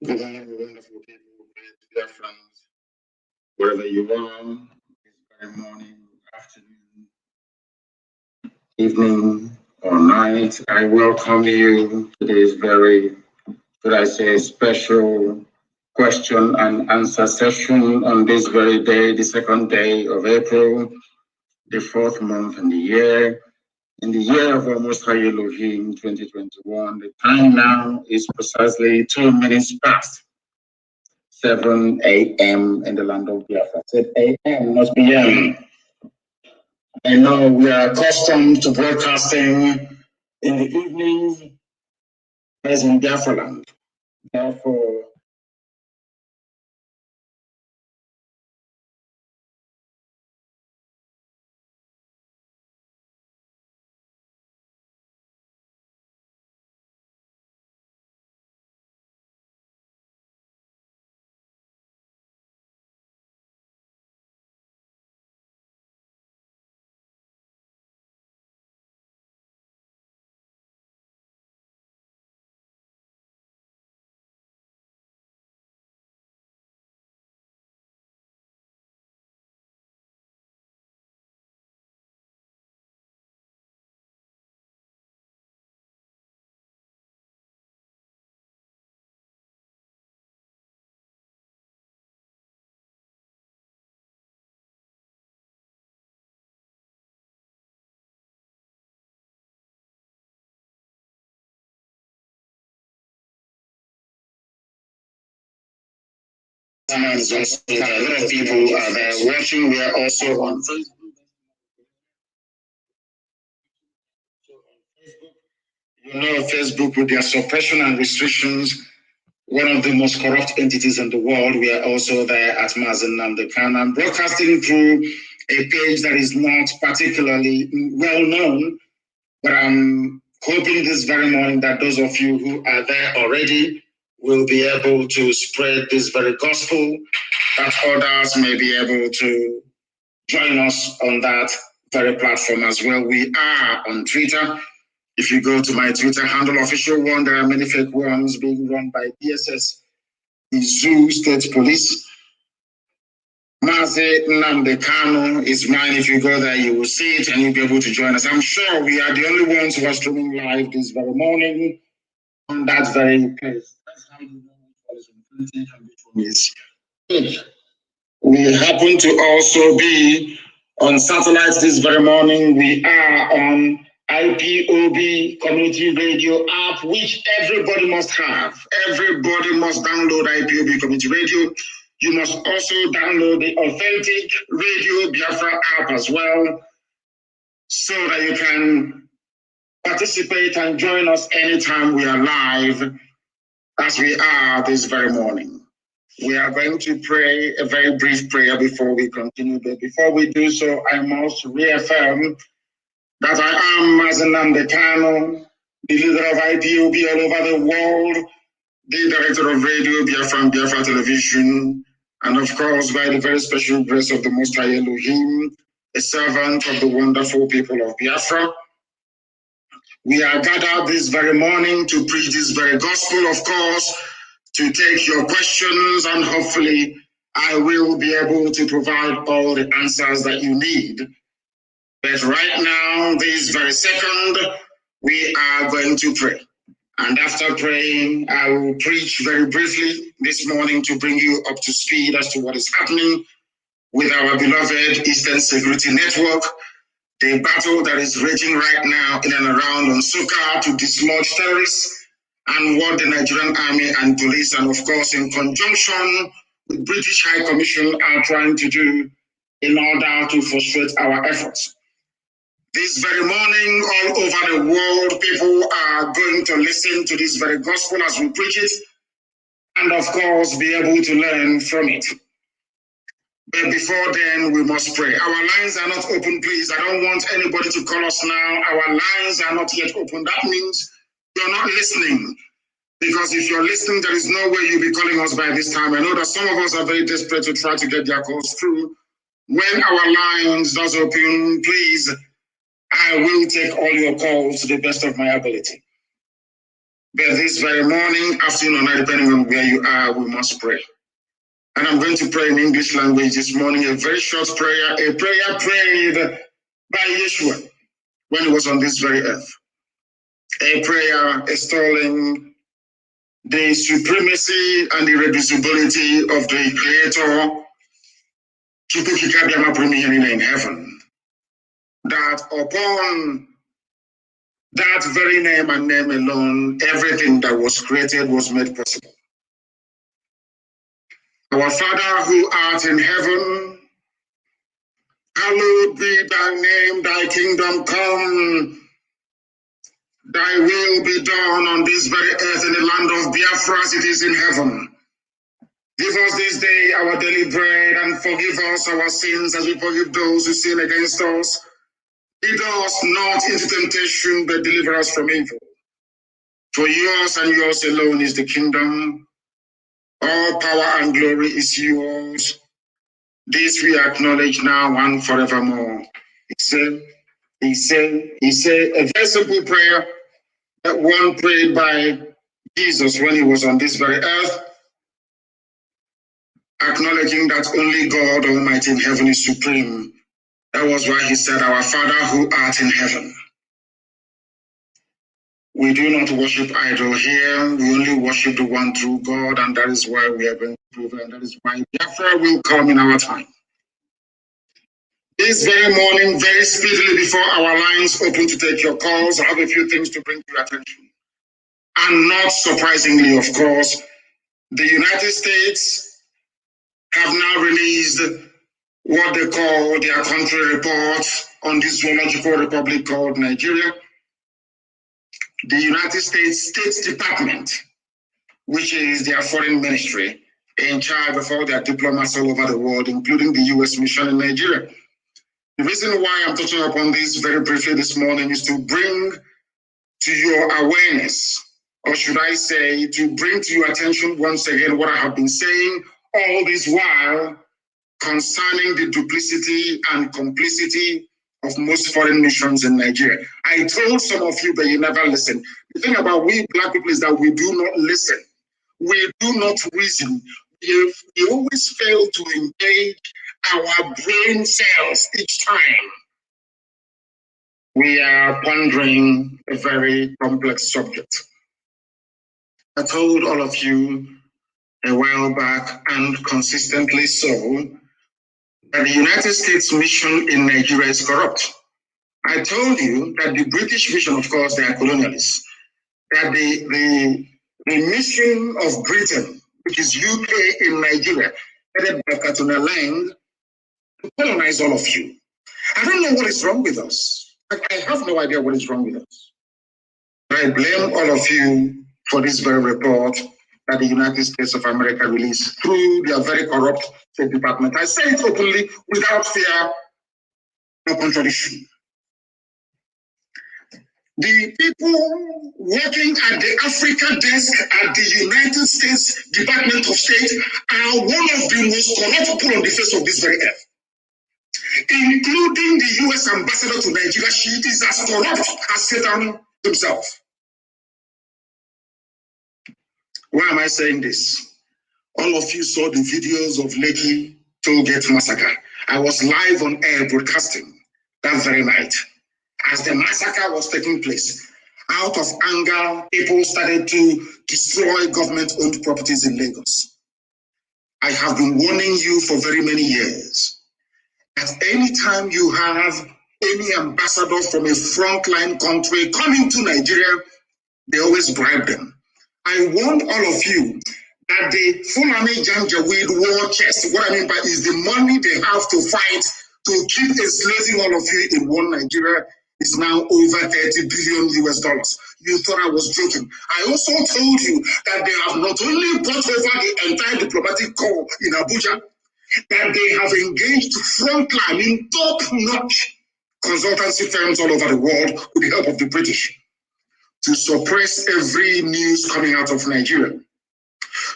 Good morning, wonderful people, dear friends, wherever you are, this very morning, afternoon, evening, or night. I welcome you to this very, should I say, special question and answer session on this very day, the second day of April, the fourth month in the year of our Most High Elohim 2021. The time now is precisely 2 minutes past 7 a.m. in the land of Biafra. 7 a.m. must be m. I know we are accustomed to broadcasting in the evenings as in Biafra land. Therefore, a lot of people are there watching. We are also on Facebook. You know, Facebook with their suppression and restrictions, one of the most corrupt entities in the world. We are also there at MAZI NNAMDI. I'm broadcasting through a page that is not particularly well known, but I'm hoping this very morning that those of you who are there already will be able to spread this very gospel, that others may be able to join us on that very platform as well. We are on Twitter. If you go to my Twitter handle, official one, there are many fake ones being run by DSS, the Zoo State Police. MAZI NNAMDI KANU is mine. If you go there, you will see it and you'll be able to join us. I'm sure we are the only ones who are streaming live this very morning on that very place. That's how you know which one is on which one is fake. We happen to also be on satellite this very morning. We are on IPOB Community Radio app, which everybody must have. Everybody must download IPOB Community Radio. You must also download the authentic Radio Biafra app as well, so that you can participate and join us anytime we are live, as we are this very morning. We are going to pray a very brief prayer before we continue. But before we do so, I must reaffirm that I am MAZI NNAMDI KANU, the leader of IPOB all over the world, the director of Radio Biafra and Biafra Television, and of course, by the very special grace of the Most High Elohim, a servant of the wonderful people of Biafra. We are gathered this very morning to preach this very gospel, of course, to take your questions, and hopefully I will be able to provide all the answers that you need. But right now, this very second, we are going to pray. And after praying, I will preach very briefly this morning to bring you up to speed as to what is happening with our beloved Eastern Security Network, the battle that is raging right now in and around Nsukka to dislodge terrorists, and what the Nigerian Army and police, and of course in conjunction with British High Commission, are trying to do in order to frustrate our efforts. This very morning, all over the world, people are going to listen to this very gospel as we preach it, and of course, be able to learn from it. But before then, we must pray. Our lines are not open, please. I don't want anybody to call us now. Our lines are not yet open. That means you're not listening. Because if you're listening, there is no way you'll be calling us by this time. I know that some of us are very desperate to try to get their calls through. When our lines does open, please, I will take all your calls to the best of my ability. But this very morning, afternoon, or night, depending on where you are, we must pray. And I'm going to pray in English language this morning, a very short prayer, a prayer prayed by Yeshua when he was on this very earth. A prayer extolling the supremacy and irreducibility of the Creator in heaven. That upon that very name and name alone, everything that was created was made possible. Our Father who art in heaven, hallowed be thy name, thy kingdom come, thy will be done on this very earth in the land of Biafra as it is in heaven. Give us this day our daily bread, and forgive us our sins as we forgive those who sin against us. Lead us not into temptation, but deliver us from evil. For yours and yours alone is the kingdom. All power and glory is yours. This we acknowledge now and forevermore. He said, a very simple prayer that one prayed by Jesus when he was on this very earth, acknowledging that only God Almighty in heaven is supreme. That was why he said, our Father who art in heaven. We do not worship idol here. We only worship the one true God, and that is why we are going to prove it, and that is why Biafra will come in our time. This very morning, very speedily before our lines open to take your calls, I have a few things to bring to your attention. And not surprisingly, of course, the United States have now released what they call their country report on this zoological republic called Nigeria. The United States State Department, which is their foreign ministry, in charge of all their diplomats all over the world, including the U.S. mission in Nigeria. The reason why I'm touching upon this very briefly this morning is to bring to your awareness, or should I say, to bring to your attention once again what I have been saying all this while concerning the duplicity and complicity of most foreign missions in Nigeria. I told some of you, but you never listen. The thing about we black people is that we do not listen. We do not reason. We always fail to engage our brain cells each time we are pondering a very complex subject. I told all of you a while back, and consistently so, that the United States mission in Nigeria is corrupt. I told you that the British mission, of course, they are colonialists, that the mission of Britain, which is UK in Nigeria, headed by Katuna Land, to colonize all of you. I don't know what is wrong with us. I have no idea what is wrong with us. I blame all of you for this very report that the United States of America released through their very corrupt State Department. I say it openly, without fear or contradiction. The people working at the Africa desk at the United States Department of State are one of the most corrupt people on the face of this very earth, including the US ambassador to Nigeria. She is as corrupt as Satan himself. Why am I saying this? All of you saw the videos of Lekki Tollgate massacre. I was live on air broadcasting that very night as the massacre was taking place. Out of anger, people started to destroy government-owned properties in Lagos. I have been warning you for very many years that anytime you have any ambassador from a frontline country coming to Nigeria, they always bribe them. I warned all of you that the Fulani Janjaweed war chest, what I mean by is the money they have to fight to keep enslaving all of you in one Nigeria, is now over $30 billion US. You thought I was joking. I also told you that they have not only brought over the entire diplomatic corps in Abuja, that they have engaged frontline in top-notch consultancy firms all over the world with the help of the British to suppress every news coming out of Nigeria,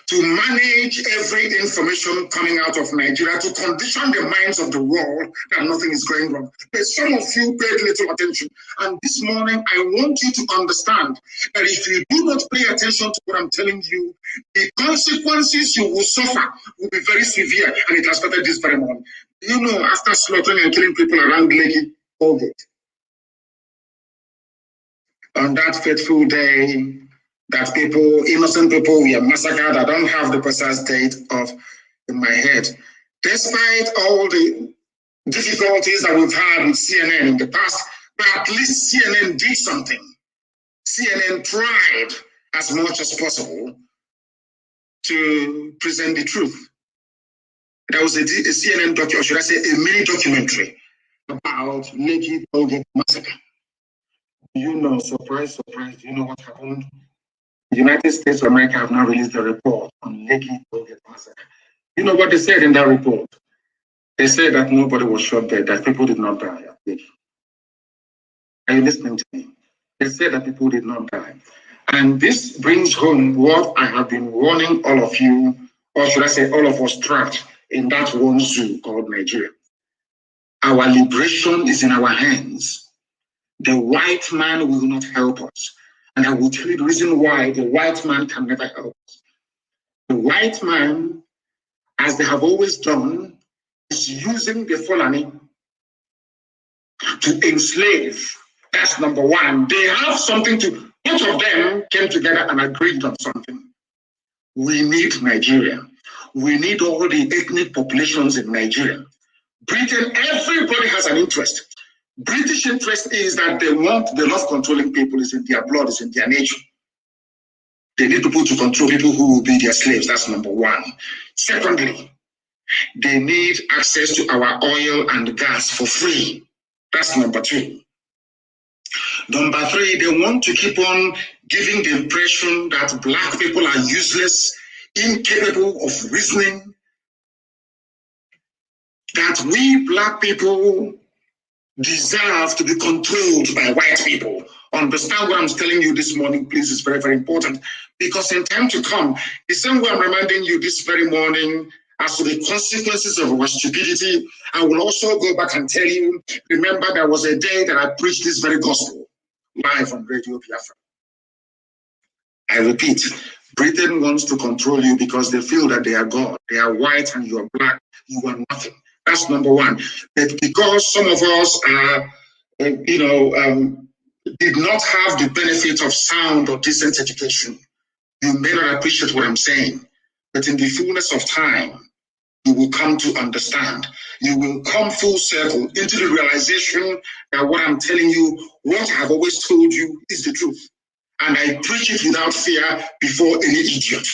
to manage every information coming out of Nigeria, to condition the minds of the world that nothing is going wrong. But some of you paid little attention. And this morning, I want you to understand that if you do not pay attention to what I'm telling you, the consequences you will suffer will be very severe. And it has started this very morning. You know, after slaughtering and killing people around Lekki, Tollgate, on that fateful day, that people, innocent people, were massacred. I don't have the precise date in my head. Despite all the difficulties that we've had with CNN in the past, but at least CNN did something. CNN tried as much as possible to present the truth. There was a CNN documentary, or should I say a mini documentary about Lekki Tollgate massacre. You know, surprise, surprise, do you know what happened? The United States of America have now released a report on Lekki Tollgate massacre. You know what they said in that report? They said that nobody was shot dead, that people did not die at Lekki. Are you listening to me? They said that people did not die. And this brings home what I have been warning all of you, or should I say all of us trapped in that one zoo called Nigeria. Our liberation is in our hands. The white man will not help us. And I will tell you the reason why the white man can never help us. The white man, as they have always done, is using the Fulani to enslave. That's number one. They have something to, both of them came together and agreed on something. We need Nigeria. We need all the ethnic populations in Nigeria. Britain, everybody has an interest. British interest is that they love controlling people, is in their blood, is in their nature. They need people to control people who will be their slaves. That's number one. Secondly, they need access to our oil and gas for free. That's number two. Number three, they want to keep on giving the impression that black people are useless, incapable of reasoning, that we black people deserve to be controlled by white people. Understand what I'm telling you this morning, please. It's very, very important, because in time to come, the same way I'm reminding you this very morning as to the consequences of our stupidity, I will also go back and tell you, remember there was a day that I preached this very gospel live on Radio Biafra. I repeat, Britain wants to control you because they feel that they are God. They are white and you are black, you are nothing. That's number one. But because some of us are, did not have the benefit of sound or decent education, you may not appreciate what I'm saying. But in the fullness of time, you will come to understand. You will come full circle into the realization that what I'm telling you, what I've always told you, is the truth. And I preach it without fear before any idiot,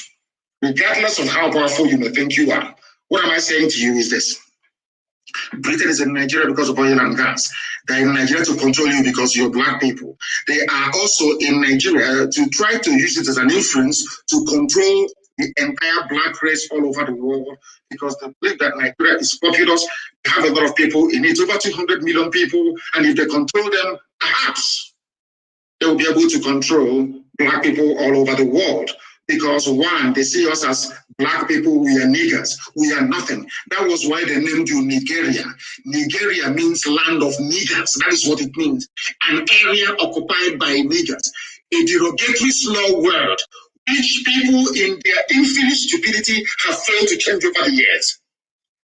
regardless of how powerful you may think you are. What am I saying to you is this. Britain is in Nigeria because of oil and gas. They're in Nigeria to control you because you're black people. They are also in Nigeria to try to use it as an influence to control the entire black race all over the world, because they believe that Nigeria is populous. They have a lot of people in it, over 200 million people, and if they control them, perhaps they will be able to control black people all over the world. Because one, they see us as black people, we are niggers, we are nothing. That was why they named you Nigeria. Nigeria means land of niggers. That is what it means. An area occupied by niggers. A derogatory slow word, which people in their infinite stupidity have failed to change over the years.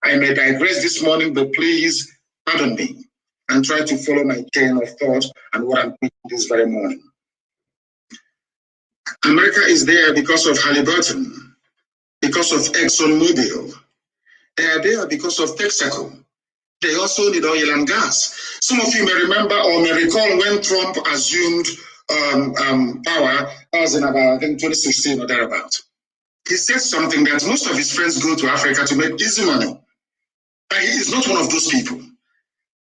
I may digress this morning, but please pardon me and try to follow my chain of thought and what I'm preaching this very morning. America is there because of Halliburton, because of ExxonMobil. They are there because of Texaco. They also need oil and gas. Some of you may remember or may recall when Trump assumed power, that was in about, I think, 2016 or thereabout. He said something that most of his friends go to Africa to make easy money. But he is not one of those people.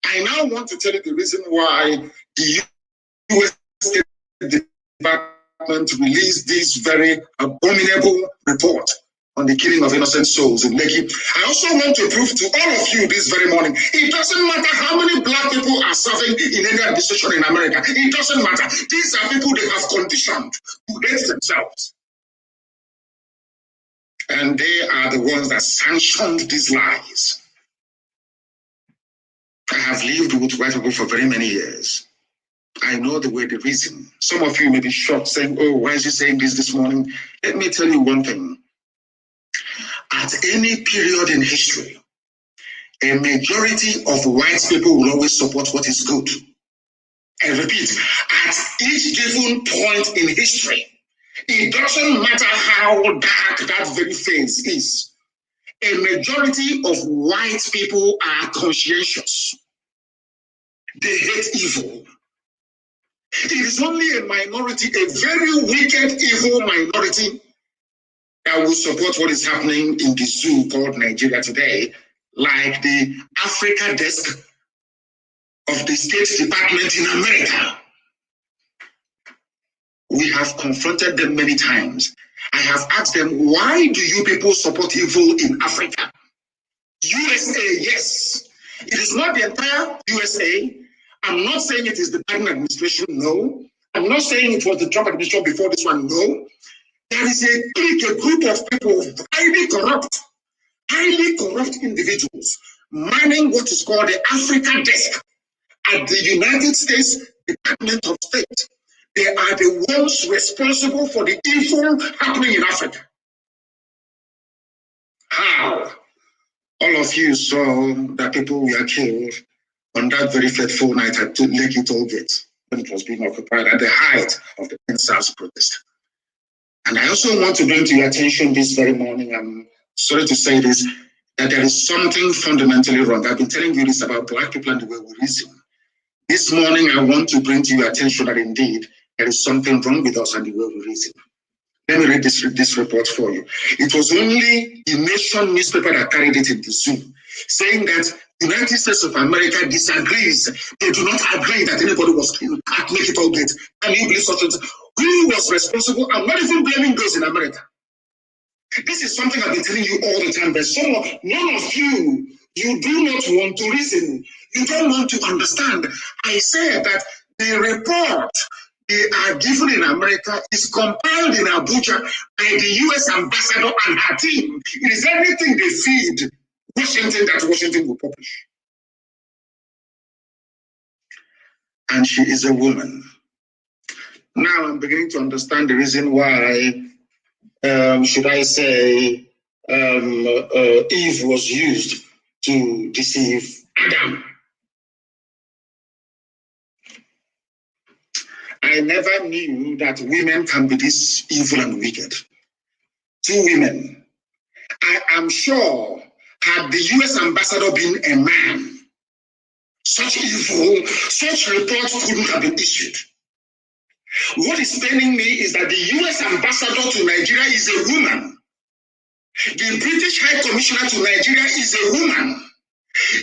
I now want to tell you the reason why the U.S. State Department released this very abominable report on the killing of innocent souls in Lekki. I also want to prove to all of you this very morning, it doesn't matter how many black people are serving in any administration in America. It doesn't matter. These are people they have conditioned to hate themselves. And they are the ones that sanctioned these lies. I have lived with white people for very many years. I know the way they reason. Some of you may be shocked, saying, oh, why is he saying this morning? Let me tell you one thing. At any period in history, a majority of white people will always support what is good. I repeat, at each given point in history, it doesn't matter how dark that very phase is. A majority of white people are conscientious. They hate evil. It is only a minority, a very wicked, evil minority, that will support what is happening in the zoo called Nigeria today, like the Africa desk of the State Department in America. We have confronted them many times. I have asked them, why do you people support evil in Africa? USA, yes. It is not the entire USA. I'm not saying it is the Biden administration, no. I'm not saying it was the Trump administration before this one, no. There is a group of people, highly corrupt individuals, manning what is called the Africa desk at the United States Department of State. They are the ones responsible for the evil happening in Africa. How? All of you saw that people were killed on that very fateful night at Lekki Tollgate when it was being occupied at the height of the NSAS protest. And I also want to bring to your attention this very morning, I'm sorry to say this, that there is something fundamentally wrong. I've been telling you this about black people and the way we reason. This morning, I want to bring to your attention that indeed there is something wrong with us and the way we reason. Let me read this report for you. It was only the Nation newspaper that carried it in the Zoom, saying that the United States of America disagrees. They do not agree that anybody was killed at Lekki Tollgate. Can you believe such a thing? Who was responsible? I'm not even blaming those in America. This is something I've been telling you all the time. There's none of you do not want to reason. You don't want to understand. I said that the report they are given in America is compiled in Abuja by the US ambassador and her team. It is everything they feed Washington that Washington will publish. And she is a woman. Now I'm beginning to understand the reason why, should I say, Eve was used to deceive Adam. I never knew that women can be this evil and wicked. 2 women. I am sure, had the US ambassador been a man, such evil, such reports couldn't have been issued. What is paining me is that the US ambassador to Nigeria is a woman. The British High Commissioner to Nigeria is a woman.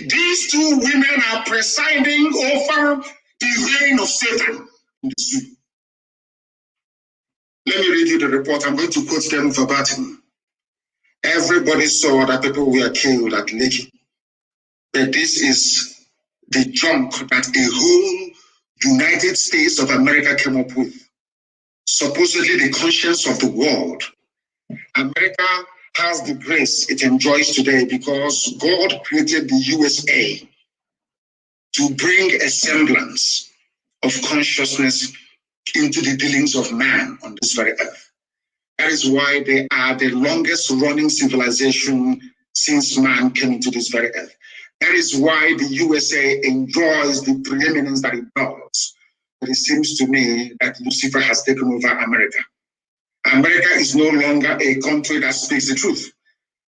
These 2 women are presiding over the reign of Satan in the zoo. Let me read you the report. I'm going to quote them verbatim. Everybody saw that people were killed at Lekki. But this is the junk that a whole United States of America came up with. Supposedly the conscience of the world. America has the grace it enjoys today because God created the USA to bring a semblance of consciousness into the dealings of man on this very earth. That is why they are the longest running civilization since man came into this very earth. That is why the USA enjoys the preeminence that it does. But it seems to me that Lucifer has taken over America. America is no longer a country that speaks the truth.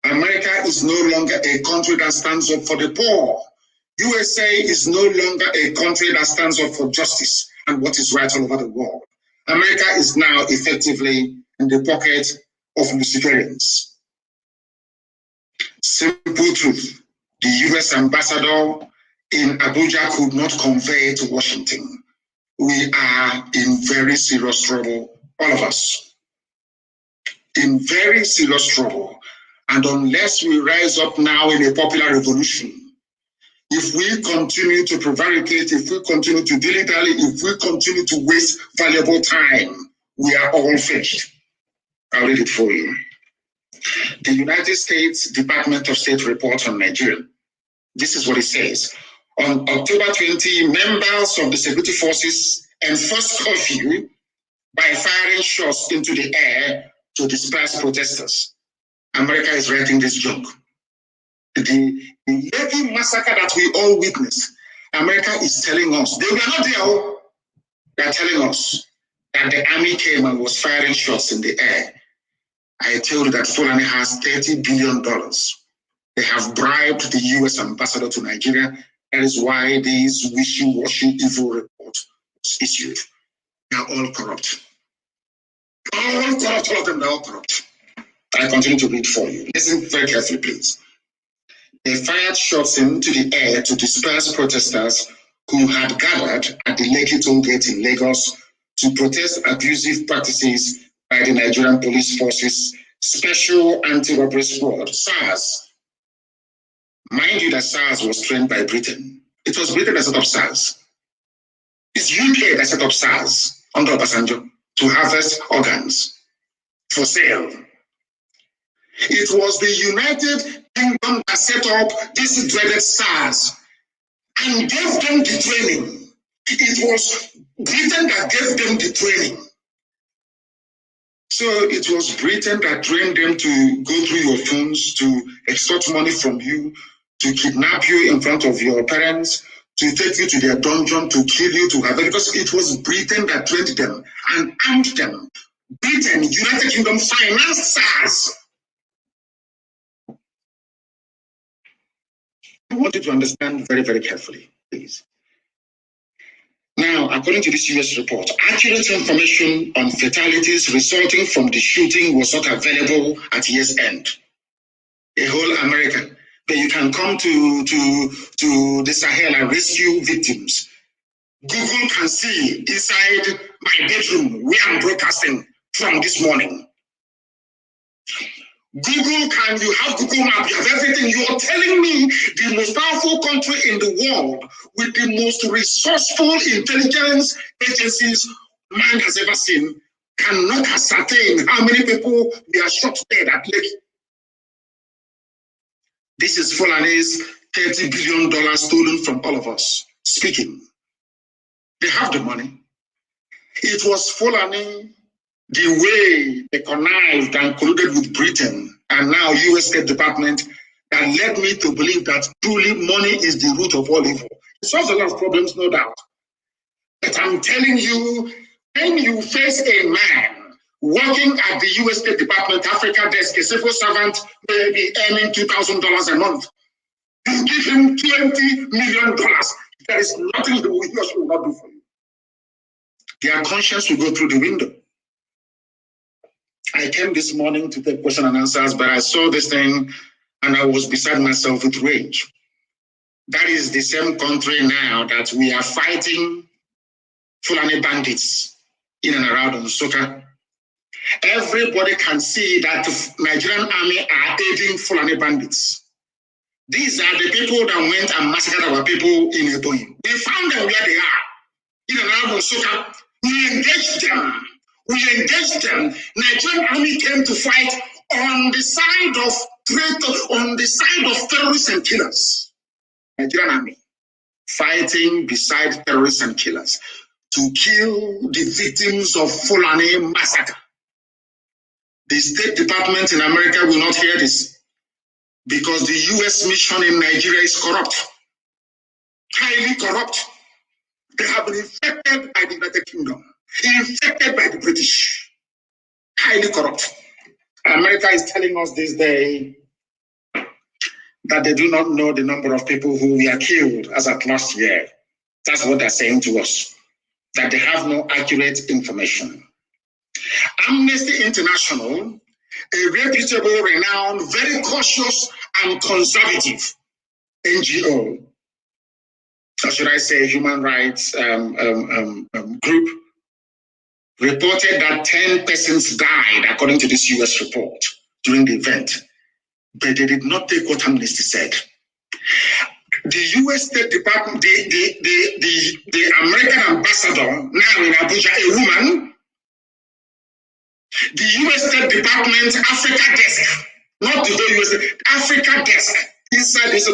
America is no longer a country that stands up for the poor. USA is no longer a country that stands up for justice and what is right all over the world. America is now effectively in the pocket of Luciferians. Simple truth. The US ambassador in Abuja could not convey to Washington. We are in very serious trouble, all of us. In very serious trouble. And unless we rise up now in a popular revolution, if we continue to prevaricate, if we continue to dilly-dally, if we continue to waste valuable time, we are all finished. I'll read it for you. The United States Department of State report on Nigeria. This is what it says. On October 20, members of the security forces enforced curfew by firing shots into the air to disperse protesters. America is writing this joke. The Lekki massacre that we all witnessed, America is telling us, they were not there, they are telling us that the army came and was firing shots in the air. I told you that Fulani has $30 billion. They have bribed the US ambassador to Nigeria. That is why this wishy-washy evil report was issued. They are all corrupt. All corrupt, all of them, they are all corrupt. I continue to read for you. Listen very carefully, please. They fired shots into the air to disperse protesters who had gathered at the Lekki toll gate in Lagos to protest abusive practices by the Nigerian Police Forces Special Anti-Robbery Squad, SARS. Mind you that SARS was trained by Britain. It was Britain that set up SARS. It's UK that set up SARS under Obasanjo to harvest organs for sale. It was the United Kingdom that set up this dreaded SARS and gave them the training. It was Britain that gave them the training. So it was Britain that trained them to go through your phones, to extort money from you, to kidnap you in front of your parents, to take you to their dungeon, to kill you, to have it, because it was Britain that trained them and armed them. Britain, United Kingdom financed SARS. I want you to understand very, very carefully, please. Now, according to this US report, accurate information on fatalities resulting from the shooting was not available at year's end. A whole America, that you can come to the Sahel and rescue victims. Google can see inside my bedroom where I'm broadcasting from this morning. Google, you have Google Map, you have everything. You are telling me the most powerful country in the world with the most resourceful intelligence agencies man has ever seen cannot ascertain how many people they are shot dead at Lake. This is Fulani's $30 billion stolen from all of us. Speaking. They have the money. It was Fulani, the way they connived and colluded with Britain and now US State Department that led me to believe that truly money is the root of all evil. It solves a lot of problems, no doubt. But I'm telling you, when you face a man working at the US State Department Africa desk, a civil servant may be earning $2,000 a month, you give him $20 million. There is nothing the US will not do for you. Their conscience will go through the window. I came this morning to take question and answers, but I saw this thing and I was beside myself with rage. That is the same country now that we are fighting Fulani bandits in and around Nsukka. Everybody can see that the Nigerian army are aiding Fulani bandits. These are the people that went and massacred our people in Ebonyi. We found them where they are, in and around Nsukka. We engaged them. Nigerian army came to fight on the side of terrorists and killers. Nigerian army fighting beside terrorists and killers to kill the victims of Fulani massacre. The State Department in America will not hear this because the US mission in Nigeria is corrupt, highly corrupt. They have been infected by the United Kingdom, infected by the British, highly corrupt. America is telling us this day that they do not know the number of people who were killed as at last year. That's what they're saying to us, that they have no accurate information. Amnesty International, a reputable, renowned, very cautious and conservative NGO, or should I say human rights group, reported that 10 persons died according to this US report during the event, but they did not take what Amnesty said. The US State Department, the American ambassador now in Abuja, a woman, the US State Department Africa desk, not the whole US, Africa desk inside this,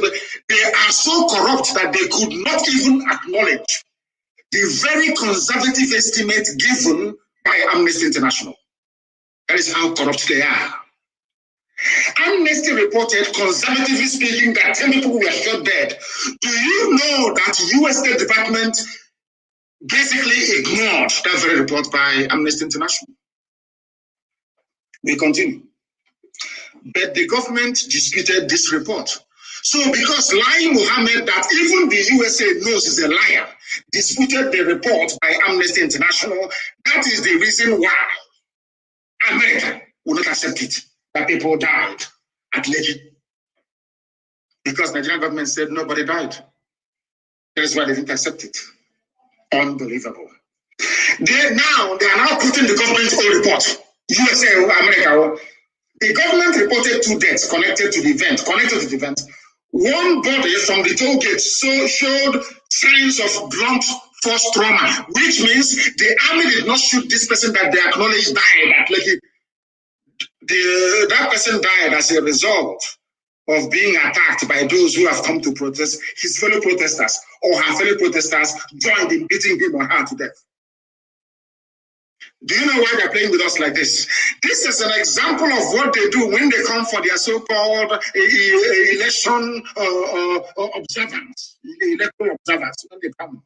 they are so corrupt that they could not even acknowledge the very conservative estimate given by Amnesty International. That is how corrupt they are. Amnesty reported, conservatively speaking, that 10 people were shot dead. Do you know that US State Department basically ignored that very report by Amnesty International? We continue. But the government disputed this report. So because lying Mohammed, that even the USA knows is a liar, disputed the report by Amnesty International, that is the reason why America will not accept it, that people died at Lekki. Because the Nigerian government said nobody died. That's why they didn't accept it. Unbelievable. They are now putting the government's own report. USA or America. The government reported 2 deaths connected to the event. One body from the toll gate showed signs of blunt force trauma, which means the army did not shoot this person that they acknowledged died at Lekki. That person died as a result of being attacked by those who have come to protest, his fellow protesters or her fellow protesters joined in beating him or her to death. Do you know why they're playing with us like this? This is an example of what they do when they come for their so-called election observance, electoral observance. When they come,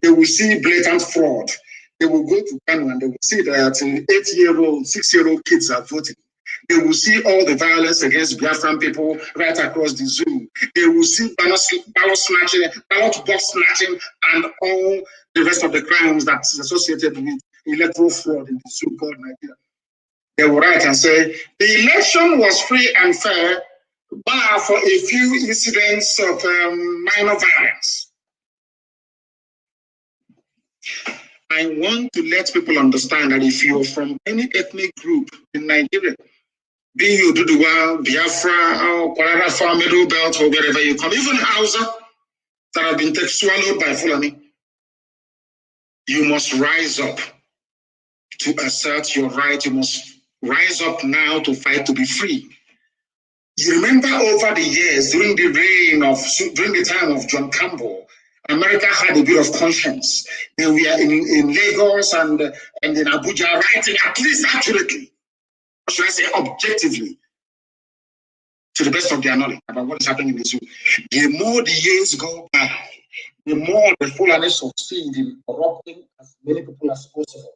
they will see blatant fraud. They will go to KANU and they will see that 8-year-old, 6-year-old kids are voting. They will see all the violence against Biafran people right across the zoo. They will see ballot box snatching, and all the rest of the crimes that's associated with electoral fraud in the zoo called Nigeria. They will write and say, the election was free and fair, bar for a few incidents of minor violence. I want to let people understand that if you're from any ethnic group in Nigeria, be you Duduwa, Biafra, or Kwararafa, Middle Belt, or wherever you come, even Hausa, that have been swallowed by Fulani, You must rise up to assert your right. You must rise up now to fight to be free. You remember over the years, during the time of John Campbell, America had a bit of conscience. They were in Lagos and in Abuja writing at least accurately, or should I say objectively, to the best of their knowledge about what is happening in the zoo. The more the years go by, the more the Fulani succeed in corrupting as many people as possible.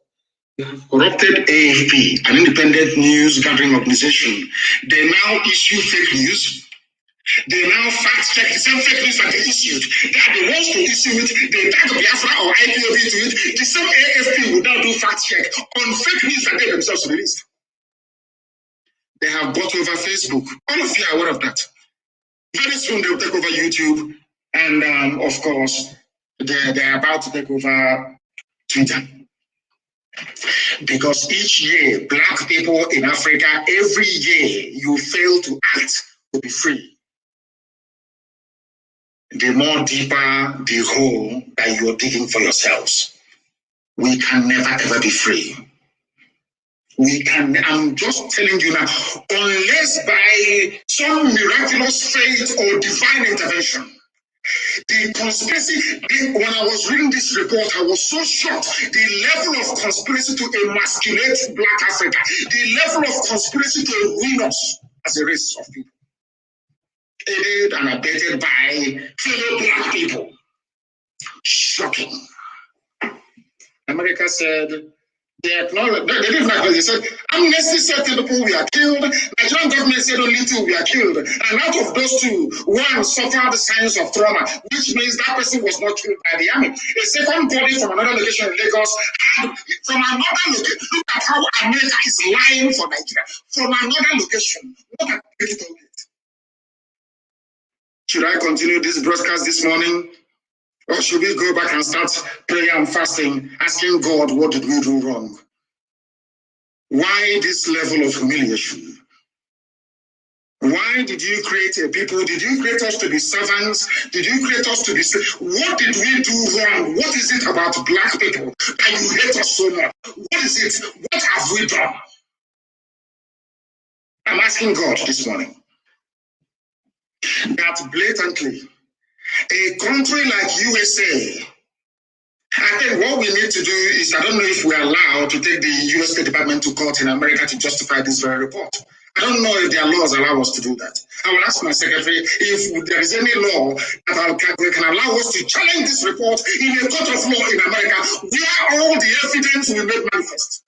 They have corrupted AFP, an independent news gathering organization. They now issue fake news. They now fact check the same fake news that they issued. They are the ones to issue it. They tag Biafra or IPOB to it. The same AFP will now do fact check on fake news that they themselves released. They have bought over Facebook. All of you are aware of that. Very soon they will take over YouTube, and of course, they're about to take over Twitter. Because each year, Black people in Africa, every year, you fail to act to be free. The more deeper the hole that you're digging for yourselves, we can never ever be free. I'm just telling you now, unless by some miraculous fate or divine intervention, the conspiracy, when I was reading this report, I was so shocked. The level of conspiracy to emasculate Black Africa, the level of conspiracy to ruin us as a race of people, aided and abetted by fellow Black people. Shocking. America said, they acknowledged, they didn't acknowledge, they said, Amnesty said 10 people we are killed, Nigerian government said only 2 we are killed, and out of those 2, 1 suffered the signs of trauma, which means that person was not killed by the army. A second body from another location in Lagos, from another location, look at how America is lying for Nigeria, from another location. What a beautiful it. Should I continue this broadcast this morning? Or should we go back and start prayer and fasting, asking God, what did we do wrong? Why this level of humiliation? Why did you create a people? Did you create us to be servants? Did you create us to be... What did we do wrong? What is it about Black people that you hate us so much? What is it? What have we done? I'm asking God this morning that blatantly, a country like USA, I think what we need to do is, I don't know if we're allowed to take the US State Department to court in America to justify this very report. I don't know if their laws allow us to do that. I will ask my secretary if there is any law that can allow us to challenge this report in a court of law in America where all the evidence will be manifest.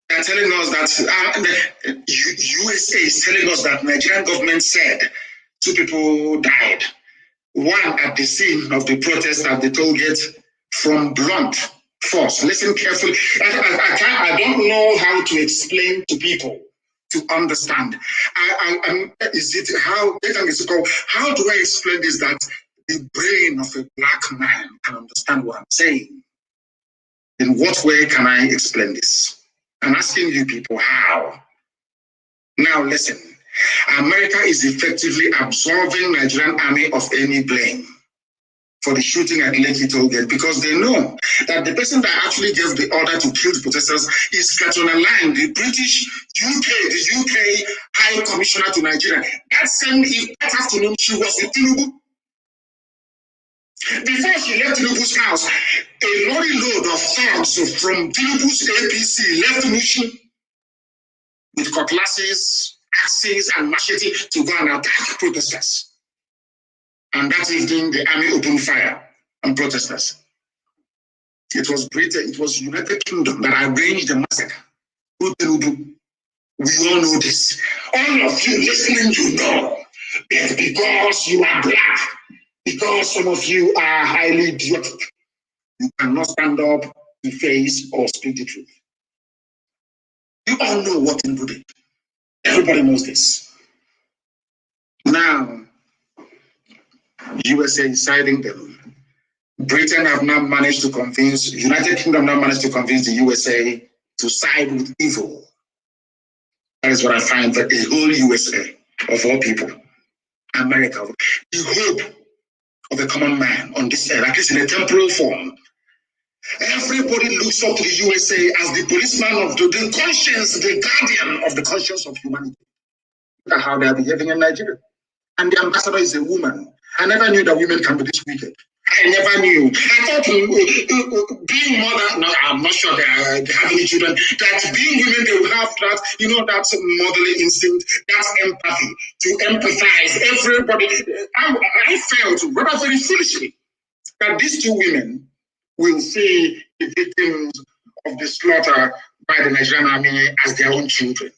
They're telling us that USA is telling us that Nigerian government said 2 people died. 1 at the scene of the protest at the toll gate from blunt force. Listen carefully. I don't know how to explain to people to understand. Is it how do I explain this that the brain of a Black man can understand what I'm saying? In what way can I explain this? I'm asking you people how. Now listen. America is effectively absolving Nigerian army of any blame for the shooting at Lekki Tollgate because they know that the person that actually gave the order to kill the protesters is Katona Line, the UK High Commissioner to Nigeria. That afternoon, she was with Tinubu. Before she left Tinubu's house, a lorry load of thugs from Tinubu's APC left Mushin with cutlasses, axes, and machete to go and attack protesters. And that evening, the army opened fire on protesters. It was Britain, it was United Kingdom that arranged the massacre. We all know this. All of you listening, you know. It's because you are Black, because some of you are highly idiotic, you cannot stand up to face or speak the truth. You all know what Tinubu did. Everybody knows this. Now, USA is siding them. Britain have now managed to convince, United Kingdom now managed to convince the USA to side with evil. That is what I find, that the whole USA, of all people, America, the hope of a common man on this earth, at least in a temporal form. Everybody looks up to the USA as the policeman of the conscience, the guardian of the conscience of humanity. Look at how they are behaving in Nigeria. And the ambassador is a woman. I never knew that women can be this wicked. I never knew. I thought being mother, no, I'm not sure they have any children, that being women, they will have that, that motherly instinct, that empathy, to empathize. Everybody, I felt rather very foolishly that these two women will see the victims of the slaughter by the Nigerian army as their own children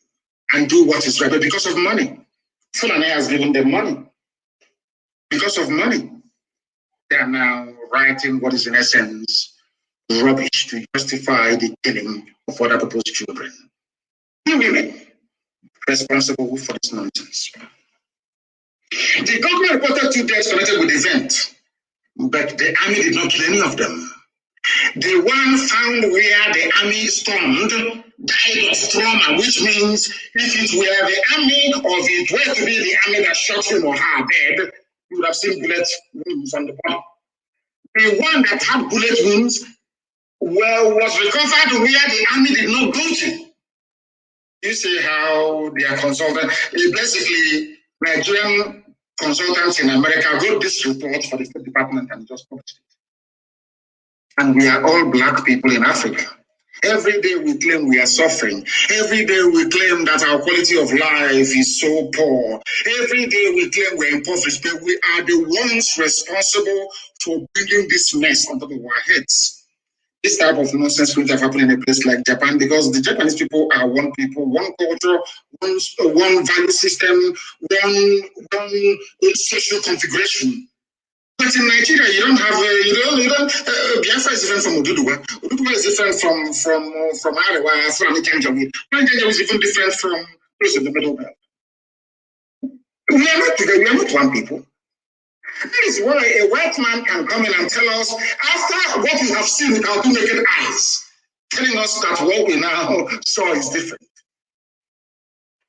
and do what is right. But because of money, Fulani has given them money. Because of money, they are now writing what is in essence rubbish to justify the killing of other people's children. The women responsible for this nonsense. The government reported 2 deaths connected with the event, but the army did not kill any of them. The one found where the army stormed died of trauma, which means if it were the army or if it were to be the army that shot him or her dead, you would have seen bullet wounds on the body. The one that had bullet wounds was recovered where the army did not go to. You see how they are consulting. Basically, Nigerian consultants in America wrote this report for the State Department and just published it. And we are all black people in Africa. Every day we claim we are suffering. Every day we claim that our quality of life is so poor. Every day we claim we're impoverished, but we are the ones responsible for bringing this mess on top of our heads. This type of nonsense will have happened in a place like Japan because the Japanese people are one people, one culture, one value system, one social configuration. But in Nigeria, you don't have Biafra is different from Oduduwa. Oduduwa is different from Arewa, from Janjaweed. Janjaweed is even different from those in the middle belt. We are not together. We are not one people. That is why a white man can come in and tell us, after what we have seen with our 2 naked eyes, telling us that what we now saw is different.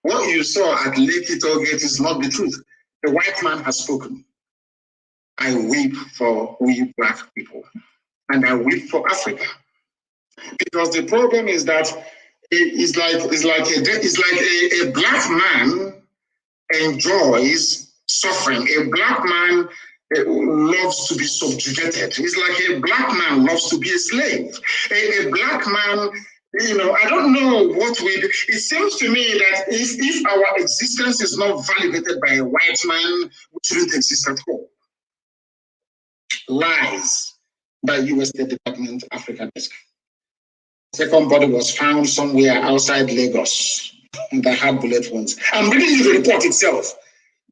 What you saw at Lekki Tollgate is not the truth. The white man has spoken. I weep for we black people, and I weep for Africa, because the problem is that it's like a black man enjoys suffering. A black man loves to be subjugated. It's like a black man loves to be a slave. A black man, I don't know what we do. It seems to me that if our existence is not validated by a white man, we shouldn't exist at all. Lies by U.S. State Department Africa Desk. Second body was found somewhere outside Lagos that had bullet wounds. I'm reading you the report itself.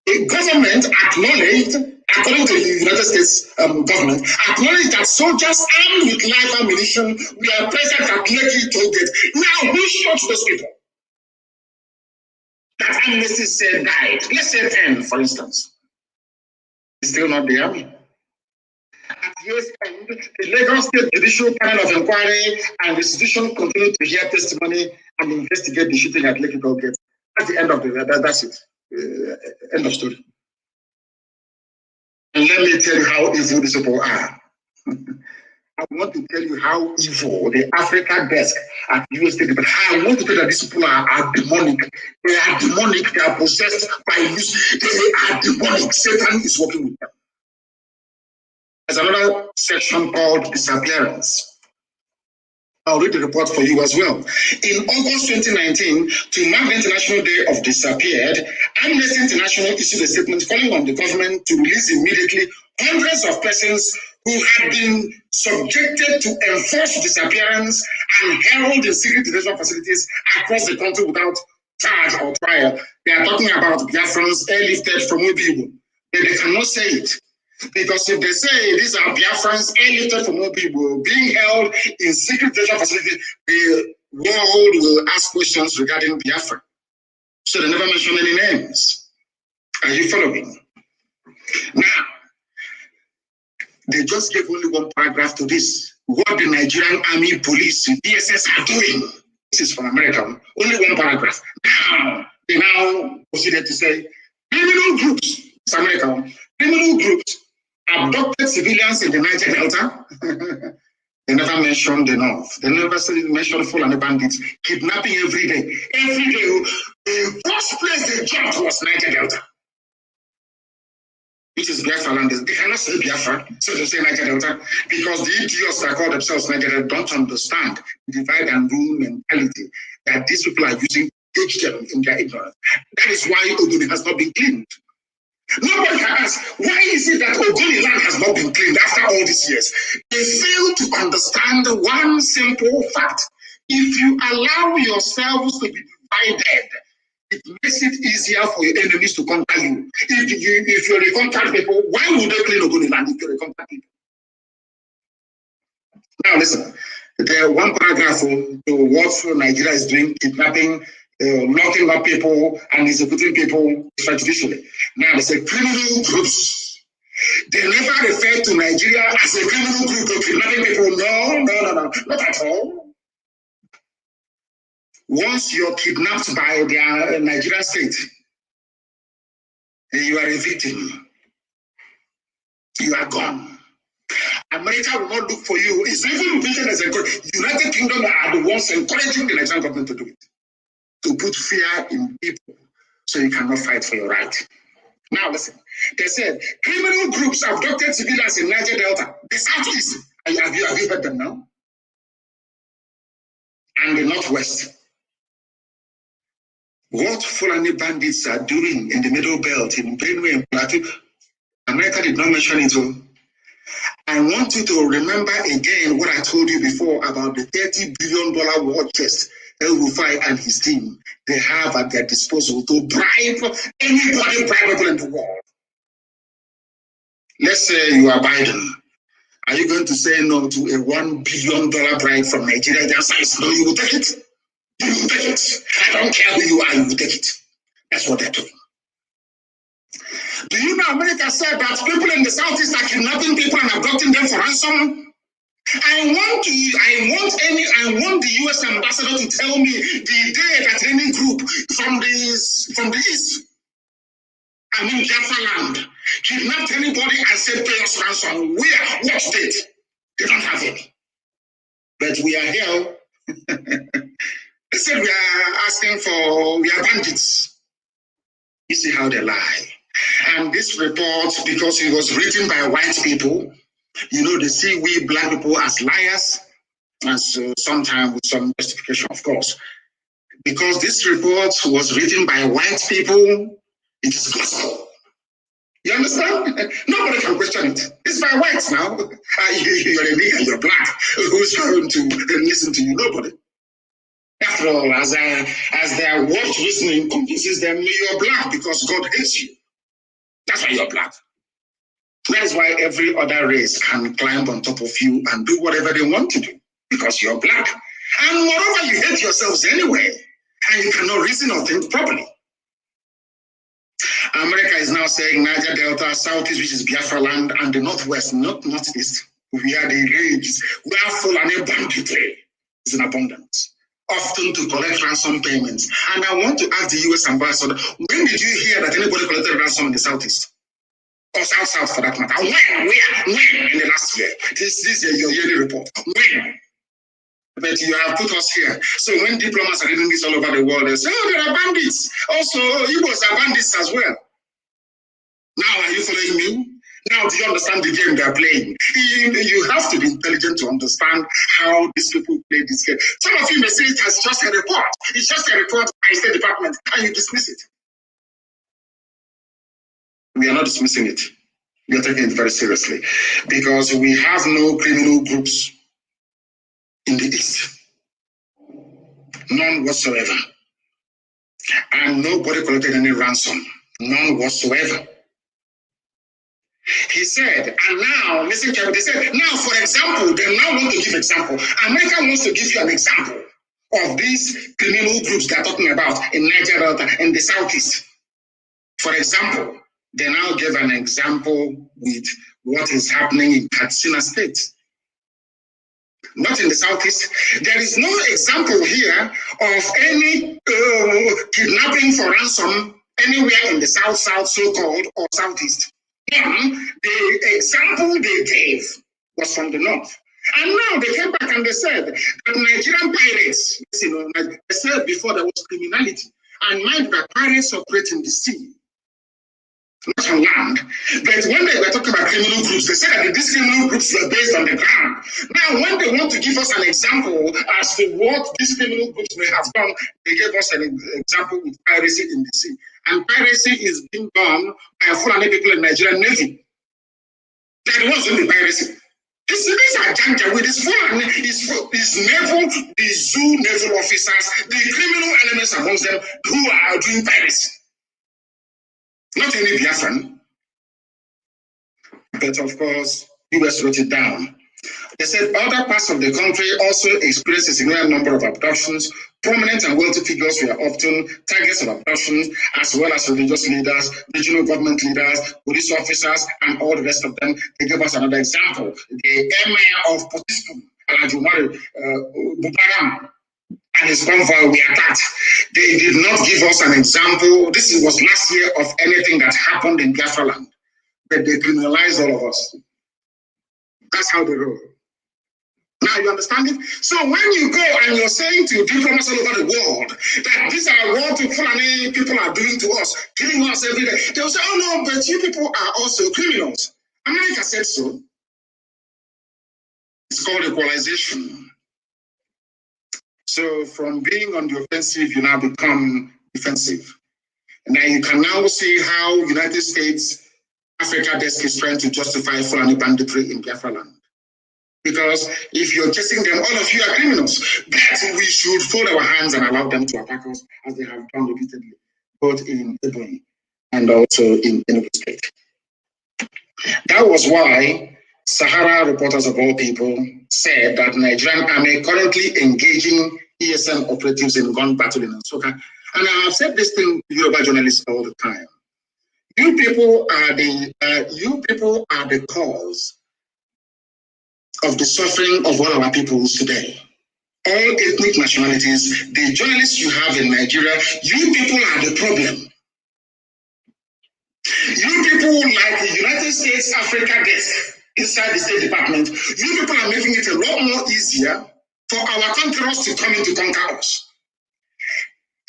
The government acknowledged, according to the United States government, acknowledged that soldiers armed with live ammunition were present at Lekki Tollgate. Now, who shot those people? That Amnesty said died. Let's say 10, for instance. It's still not the army. At year's end, the Lagos State Judicial Panel of Inquiry and Restitution continued to hear testimony and investigate the shooting at Lekki Tollgate. That's the end of that's it. End of story. And let me tell you how evil these people are. I want to tell you how evil the Africa desk at US State Department. I want to tell you that these people are demonic. They are demonic. They are possessed by use. They are demonic. Satan is working with them. There's another section called disappearance. I'll read the report for you as well. In August 2019, to mark the International Day of Disappeared, Amnesty International issued a statement calling on the government to release immediately hundreds of persons who had been subjected to enforced disappearance and held in secret detention facilities across the country without charge or trial. They are talking about Biafrans airlifted from Obibo, but they cannot say it. Because if they say these are Biafrans airlifted from Obibo being held in secret detention facilities, the world will ask questions regarding Biafra. So they never mention any names. Are you following? Now, they just gave only one paragraph to this. What the Nigerian Army Police, DSS are doing. This is from America. Only one paragraph. Now, they now proceeded to say, criminal groups, it's America, criminal groups abducted civilians in the Niger Delta. They never mentioned the North. They never mentioned Fulani bandits kidnapping every day. Every day, the first place they jumped was Niger Delta, which is Biafra land. They cannot say Biafra, so they say Niger Delta, because the idiots that call themselves Niger Delta don't understand the divide and rule mentality that these people are using to teach them in their ignorance. That is why Ogoni has not been cleaned. Nobody can ask, why is it that Ogoni land has not been cleaned after all these years? They fail to understand one simple fact. If you allow yourselves to be divided, it makes it easier for your enemies to conquer you. If you're a conquered people, why would they clean Ogoni land if you're a conquered people? Now listen, the one paragraph to what Nigeria is doing, kidnapping, locking up people and executing people extrajudicially. Now they say criminal groups. They never refer to Nigeria as a criminal group of kidnapping people. No, not at all. Once you're kidnapped by the Nigerian state, you are a victim. You are gone. America will not look for you. It's even written as a United Kingdom are the ones encouraging the Nigerian government to do it, to put fear in people so you cannot fight for your right. Now listen, they said criminal groups abducted civilians in Niger Delta, the Southeast. Have you heard them now? And the Northwest. What Fulani bandits are doing in the Middle Belt, in Benue and Plateau, America did not mention it. I want you to remember again what I told you before about the $30 billion war chest El-Rufai and his team they have at their disposal to bribe anybody bribable in the world. Let's say you are Biden. Are you going to say no to a $1 billion bribe from Nigeria? The answer is no, you will take it. You will take it. I don't care who you are, you will take it. That's what they're doing. Do you know America said that people in the Southeast are kidnapping people and abducting them for ransom? I want the US ambassador to tell me the day that any group from the East, I mean Biafra land, kidnapped anybody and said pay us ransom. Where? What state? They don't have any. But we are here. They said we are bandits. You see how they lie. And this report, because it was written by white people, you know, they see we black people as liars, and so sometimes with some justification, of course. Because this report was written by white people, it is gospel. You understand? Nobody can question it. It's by whites now. You're a nigger, you're black. Who's going to listen to you? Nobody. After all, as their world reasoning convinces them, you're black because God hates you. That's why you're black. That is why every other race can climb on top of you and do whatever they want to do, because you're black. And moreover, you hate yourselves anyway, and you cannot reason or think properly. America is now saying Niger Delta, Southeast, which is Biafra land, and the Northwest, not Northeast, we are the raids. We are full and banditry is in abundance, often to collect ransom payments. And I want to ask the US ambassador, when did you hear that anybody collected ransom in the Southeast? Or South for that matter. When in the last year? This is your yearly report. When? But you have put us here. So when diplomats are reading this all over the world, they say, oh, there are bandits. Also, Igbos are bandits as well. Now, are you following me? Now, do you understand the game they're playing? You have to be intelligent to understand how these people play this game. Some of you may say it as just a report. It's just a report by State Department, and you dismiss it. We are not dismissing it. We are taking it very seriously because we have no criminal groups in the East. None whatsoever. And nobody collected any ransom. None whatsoever. He said, and now, listen carefully, they said, now for example, they now want to give example. America wants to give you an example of these criminal groups they're talking about in Niger Delta and the Southeast. For example, they now give an example with what is happening in Katsina State. Not in the Southeast. There is no example here of any kidnapping for ransom anywhere in the South, so-called, or Southeast. them, the example they gave was from the north. And now they came back and they said that Nigerian pirates, they said before there was criminality. And mind that pirates operate in the sea, not on land. But when they were talking about criminal groups, they said that these criminal groups were based on the ground. Now, when they want to give us an example as to what these criminal groups may have done, they gave us an example with piracy in the sea. And piracy is being done by Fulani people in Nigerian Navy. That wasn't the piracy. These are Janjaweed, this Fulani is naval, the zoo naval officers, the criminal elements amongst them who are doing piracy. Not any Biafran, but of course, US wrote it down. They said other parts of the country also experienced a significant number of abductions. Prominent and wealthy figures were often targets of abductions, as well as religious leaders, regional government leaders, police officers, and all the rest of them. They gave us another example. The Emir of Potiskum, Alajumari Bubaram, and his convoy were attacked. They did not give us an example. This was last year of anything that happened in Biafra land, but they criminalized all of us. That's how they roll. Now you understand it? So when you go and you're saying to diplomats all over the world that these are what the Fulani people are doing to us, killing us every day, they'll say, oh no, but you people are also criminals. America said so. It's called equalization. So from being on the offensive, you now become defensive. Now you can now see how United States Africa desk is trying to justify Fulani banditry in Biafra land. Because if you're chasing them, all of you are criminals. But we should fold our hands and allow them to attack us as they have done repeatedly, both in Ebonyi and also in Enugu State. That was why Sahara reporters of all people said that Nigerian army currently engaging ESN operatives in gun battle in Nsukka. And I have said this thing to Yoruba journalists all the time. You people are the cause of the suffering of all our peoples today. All ethnic nationalities, the journalists you have in Nigeria, you people are the problem. You people like the United States Africa desk inside the State Department, you people are making it a lot more easier for our conquerors to come in to conquer us.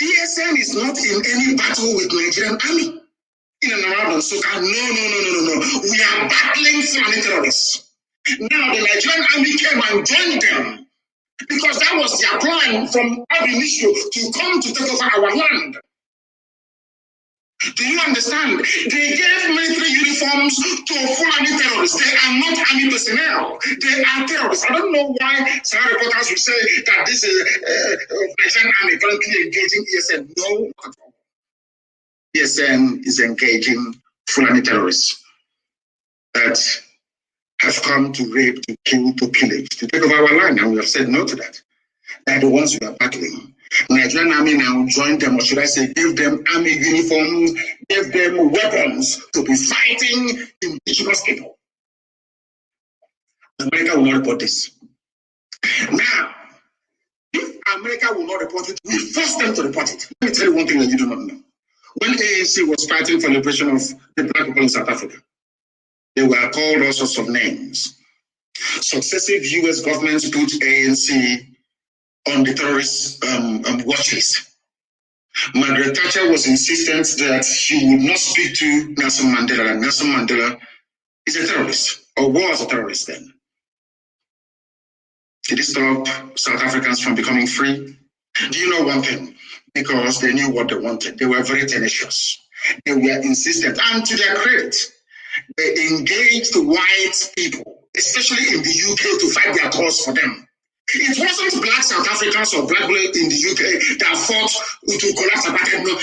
ESN is not in any battle with Nigerian army. In and around Nsukka, no. We are battling Fulani terrorists. Now the Nigerian army came and joined them because that was their plan from ab initio to come to take over our land. Do you understand? They gave military uniforms to Fulani terrorists. They are not army personnel. They are terrorists. I don't know why some reporters will say that this is Nigerian army currently engaging ESN. No, not at all. ESN is engaging Fulani terrorists that have come to rape, to kill, to pillage, to take over our land, and we have said no to that. They are the ones we are battling. Nigerian army now joined them, or should I say, give them army uniforms, give them weapons to be fighting indigenous people. America will not report this. Now, if America will not report it, we force them to report it. Let me tell you one thing that you do not know. When ANC was fighting for the liberation of the black people in South Africa, they were called all sorts of names. Successive US governments put ANC on the terrorist watch list. Margaret Thatcher was insistent that she would not speak to Nelson Mandela, and Nelson Mandela is a terrorist, or was a terrorist then. Did it stop South Africans from becoming free? Do you know one thing? Because they knew what they wanted. They were very tenacious. They were insistent, and to their credit, they engaged white people, especially in the UK, to fight their cause for them. It wasn't black South Africans or black people in the UK that fought to collapse apartheid. No,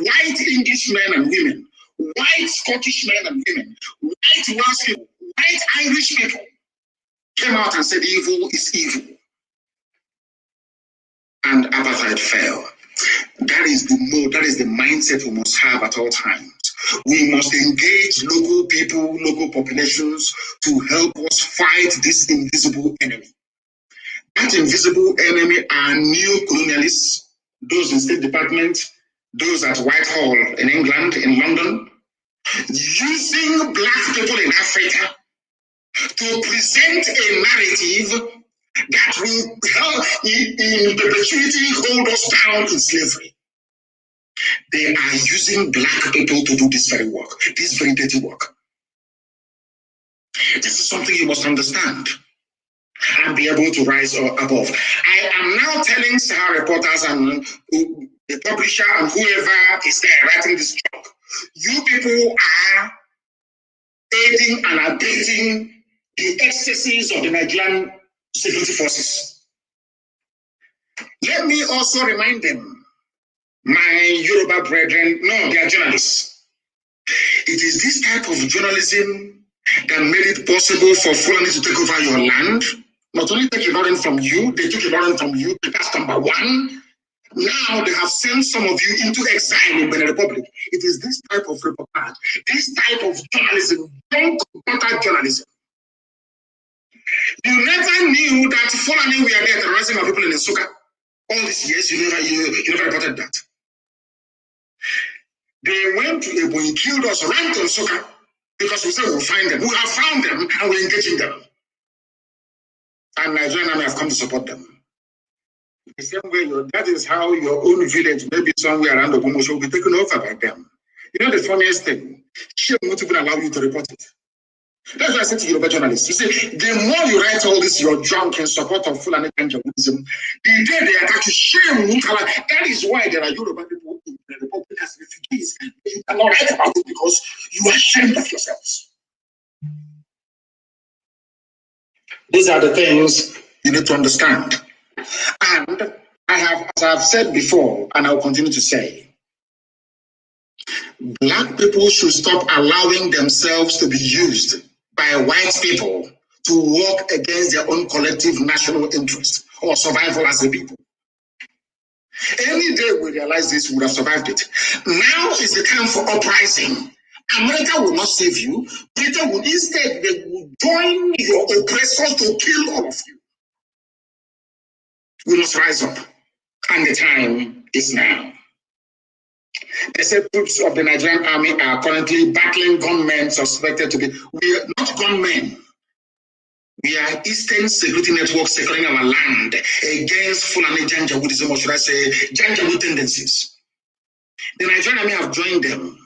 white English men and women, white Scottish men and women, white Welsh people, white Irish people came out and said evil is evil. And apartheid fell. That is the mindset we must have at all times. We must engage local people, local populations to help us fight this invisible enemy. That invisible enemy are neo-colonialists, those in State Department, those at Whitehall in England, in London, using black people in Africa to present a narrative that will help in perpetuity hold us down in slavery. They are using black people to do this very work, this very dirty work. This is something you must understand and be able to rise above. I am now telling Sahara reporters and the publisher and whoever is there writing this job, you people are aiding and abating the excesses of the Nigerian security forces. Let me also remind them, my Yoruba brethren, no, they are journalists. It is this type of journalism that made it possible for Fulani to take over your land. Not only take Ilorin from you, they took Ilorin from you, that's number one. Now they have sent some of you into exile in Benin Republic. It is this type of reportage, this type of journalism, don't combat journalism. You never knew that Fulani were there terrorizing our people in Nsukka. All these years, you never reported that. They went to Ebonyi, killed us, ran to Nsukka, because we said we'll find them. We have found them and we're engaging them. And Nigerian army have come to support them. The same way, that is how your own village, maybe somewhere around the Ogumosho, will be taken over by them. You know the funniest thing? She won't even allow you to report it. That's why I said to Yoruba journalists, you see, the more you write all this, you're drunk in support of Fulani Janjaweedism, the day they attack you, shame. That is why there are Yoruba people in the Republic as refugees. You cannot write about it because you are ashamed of yourselves. These are the things you need to understand. And I have, as I've said before, and I'll continue to say, black people should stop allowing themselves to be used by white people to work against their own collective national interest or survival as a people. Any day we realize this, we would have survived it. Now is the time for uprising. America will not save you. Britain will instead, they will join your oppressors to kill all of you. We must rise up, and the time is now. They said troops of the Nigerian army are currently battling gunmen suspected to be, we are not gunmen. We are Eastern Security Network securing our land against Fulani Janjaweedism, or should I say, Janjaweed tendencies. The Nigerian army have joined them.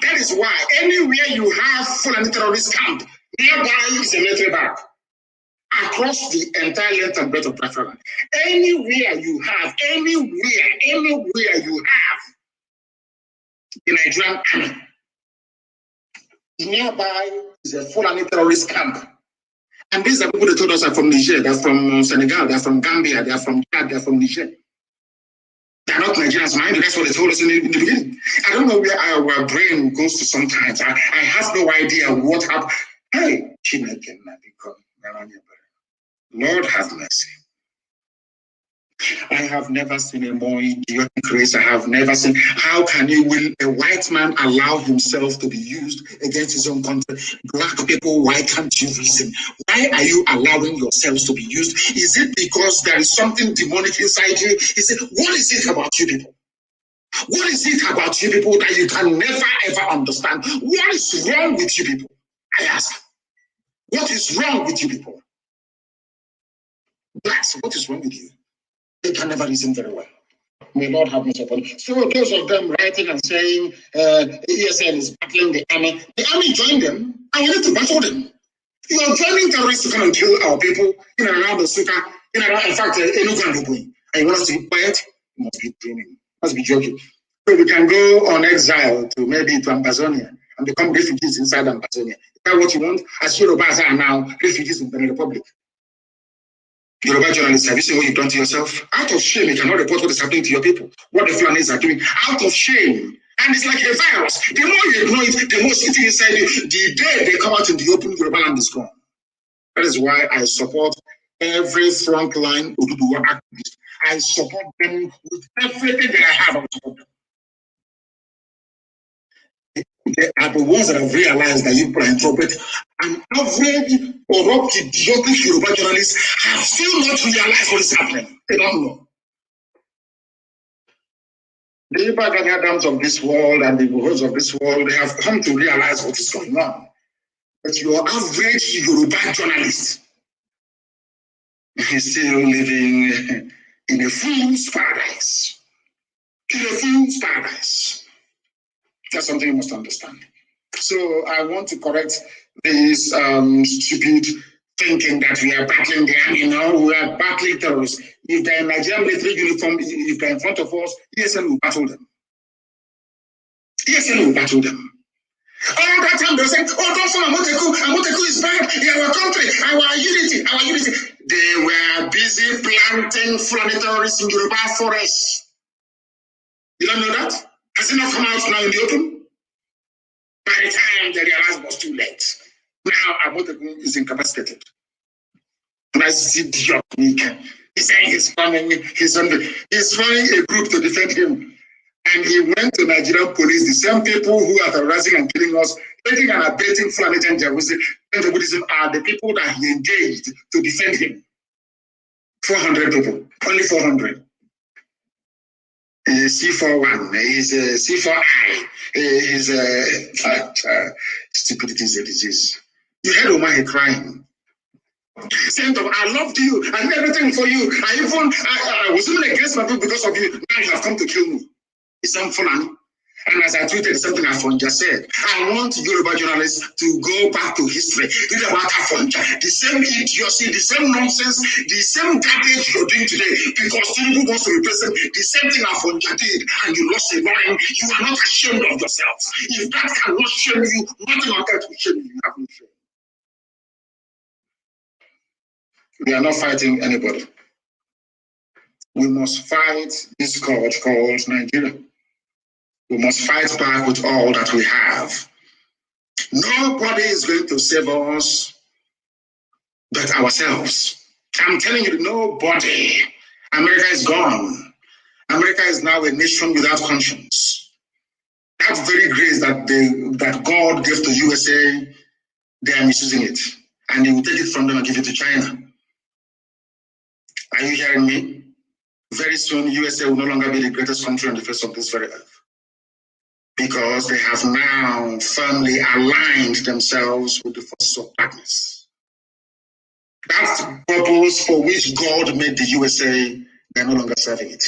That is why anywhere you have Fulani terrorist camp, nearby is a military barrack. Across the entire length and breadth of Biafra, anywhere you have the Nigerian army, nearby is a Fulani terrorist camp. And these are people that told us are from Niger, they're from Senegal, they're from Gambia, they're from Chad, they're from Niger. They're not Nigerians, mind you, that's what they told us in the beginning. I don't know where our brain goes to sometimes. I have no idea what happened. Hey, Lord have mercy. I have never seen a more idiotic race. I have never seen. How can a white man allow himself to be used against his own country? Black people, why can't you reason? Why are you allowing yourselves to be used? Is it because there is something demonic inside you? What is it about you people? What is it about you people that you can never ever understand? What is wrong with you people? I ask. What is wrong with you people? Blacks, what is wrong with you? They can never reason very well. May Lord have mercy upon you. So those of them writing and saying ESN is battling the army joined them, and we need to battle them. You are joining terrorists to come and kill our people in and around the Suka, in fact, Enugu and Lubui. And you want us to be quiet? You must be dreaming. You must be joking. So we can go on exile to maybe to Amazonia and become refugees inside Amazonia. Is that what you want? As Yorubas are now refugees in the Republic. Yoruba journalists, have you seen what you've done to yourself? Out of shame, you cannot report what is happening to your people, what the Fulanis are doing. Out of shame. And it's like a virus. The more you ignore it, the more it's sitting inside you. The day they come out in the open, Yoruba land is gone. That is why I support every frontline Oduduwa activist. I support them with everything that I have. I support them. They are the ones that have realized that you people are in trouble. And average corrupt, idiotic Yoruba journalists have still not realized what is happening. They don't know. The Ibadan of this world and the Bohos of this world, they have come to realize what is going on. But your average Yoruba journalist is still living in a fool's paradise. In a fool's paradise. That's something you must understand. So I want to correct this stupid thinking that we are battling the army. No, we are battling terrorists. If they're in Nigerian military uniform, if they're in front of us, ESN will battle them. ESN will battle them. All that time they say, oh, don't follow Amoteku is bad in our country, our unity, our unity. They were busy planting Fulani terrorists in Yoruba forests. You don't know that? Has it not come out now in the open? By the time they realized it was too late. Now Amoteku is incapacitated. And I see the he's saying he's forming a group to defend him. And he went to Nigerian police, the same people who are terrorizing and killing us, taking and abating Fulani and Buddhism are the people that he engaged to defend him. 400 people, only 400. He's a C41, he's a C4I, he's a stupidity is a disease. You heard Omar crying. Saying, I loved you, I did everything for you. I was even against my people because of you. Now you have come to kill me. It's unfunny. And as I tweeted something Afonja said, I want Yoruba journalists to go back to history. Read about Afonja. The same idiocy, the same nonsense, the same garbage you're doing today because Tinubu wants to represent the same thing Afonja did and you lost a line. You are not ashamed of yourselves. If that cannot shame you, nothing on earth will shame you. You have no shame. We are not fighting anybody. We must fight this scourge called Nigeria. We must fight back with all that we have. Nobody is going to save us but ourselves. I'm telling you, nobody. America is gone. America is now a nation without conscience. That very grace that God gave to USA, they are misusing it. And He will take it from them and give it to China. Are you hearing me? Very soon, USA will no longer be the greatest country on the face of this very earth. Because they have now firmly aligned themselves with the forces of darkness. That purpose for which God made the USA, they're no longer serving it.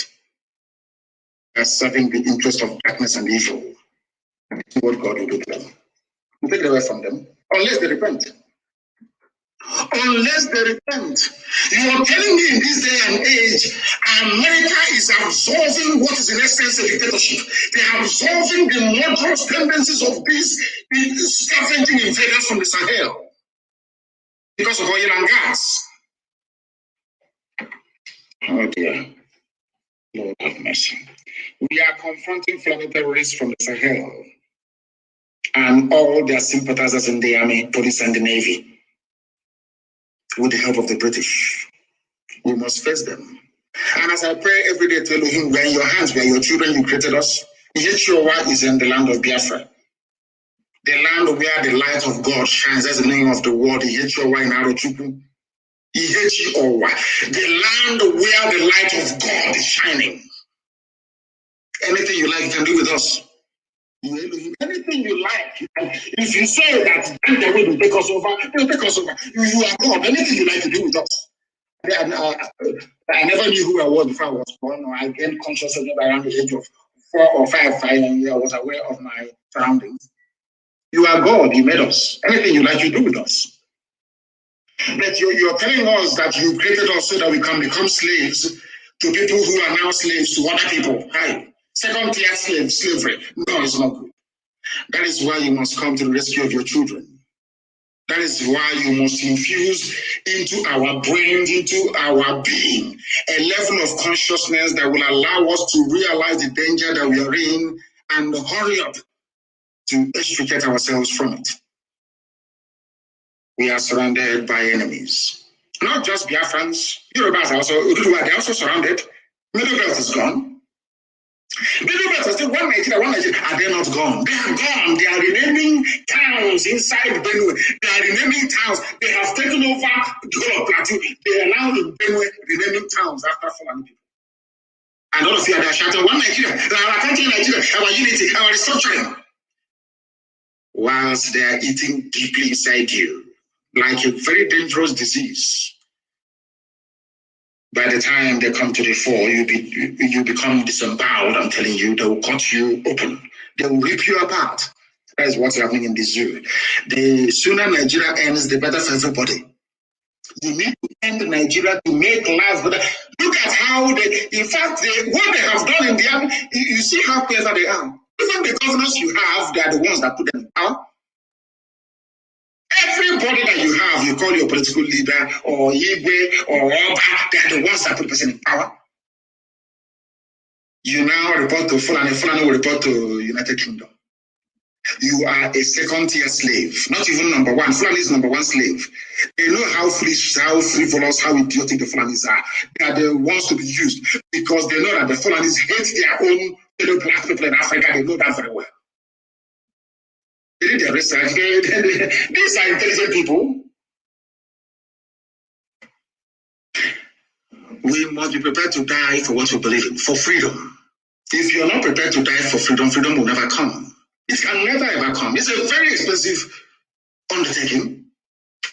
They're serving the interest of darkness and evil. That's what God will do to them. We'll take it away from them, unless they repent. Unless they repent. You are telling me in this day and age, America is absorbing what is in essence a dictatorship. They are absorbing the murderous tendencies of these scavenging invaders from the Sahel because of oil and gas. Oh dear. Lord have mercy. We are confronting Fulani terrorists from the Sahel and all their sympathizers in the army, police, and the navy. With the help of the British. We must face them. And as I pray every day to Elohim, we are in your hands, we are your children, you created us. Yeshua is in the land of Biafra. The land where the light of God shines. That's the name of the word. Yeshua in Arochukwu. Yeshua. The land where the light of God is shining. Anything you like, you can do with us. Anything you like. If you say that the way will take us over, they'll take us over. You are God. Anything you like to do with us. I never knew who I was before I was born. I gained consciousness around the age of 4 or 5. I was aware of my surroundings. You are God. You made us. Anything you like, you do with us. But you're telling us that you created us so that we can become slaves to people who are now slaves to other people. Hi. Second-tier slavery. No, it's not good. That is why you must come to the rescue of your children. That is why you must infuse into our brains, into our being, a level of consciousness that will allow us to realize the danger that we are in and hurry up to extricate ourselves from it. We are surrounded by enemies. Not just Biafrans, Yorubas are also surrounded. Middle Belt is gone. Middle Belt is still one Nigeria. Are they not gone? They are gone. They are renaming towns inside Benue. They are renaming towns. They have taken over the whole of Plateau. They are now in Benue renaming towns after Fulani people. And all of you are shouting, one Nigeria, our country Nigeria, our unity, our restructuring. Whilst they are eating deeply inside you, like a very dangerous disease. By the time they come to the fore, you become disemboweled. I'm telling you, they will cut you open. They will rip you apart. That is what's happening in the zoo. The sooner Nigeria ends, the better for everybody. You need to end Nigeria to make life better. Look at how what they have done in the army. You see how clever they are. Even the governors you have, they are the ones that put them in power. Everybody that you have, you call your political leader or Igwe or Oba, they are the ones that put the person in power. You now report to Fulani, Fulani will report to United Kingdom. You are a second-tier slave, not even number one. Fulani is number one slave. They know how foolish, how frivolous, how idiotic the Fulanis are. They are the ones to be used because they know that the Fulanis hate their own fellow black people in Africa. They know that very well. They did their research. These are intelligent people. We must be prepared to die for what we believe in, for freedom. If you're not prepared to die for freedom, freedom will never come. It can never ever come. It's a very expensive undertaking.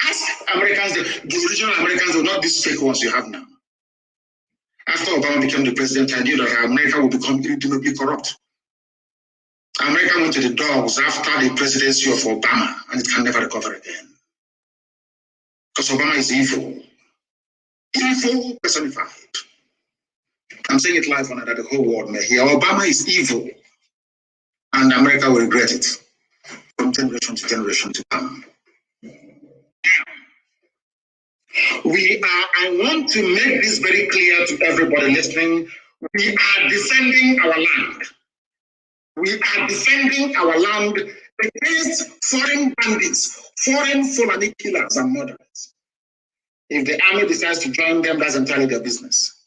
Ask Americans, the original Americans will not be fake ones you have now. After Obama became the president, I knew that America would become irredeemably corrupt. America went to the dogs after the presidency of Obama, and it can never recover again. Because Obama is evil. Evil personified. I'm saying it live on that the whole world may hear. Obama is evil. And America will regret it from generation to generation to come. I want to make this very clear to everybody listening. We are defending our land. We are defending our land against foreign bandits, foreign Fulani killers and murderers. If the army decides to join them, that's entirely their business.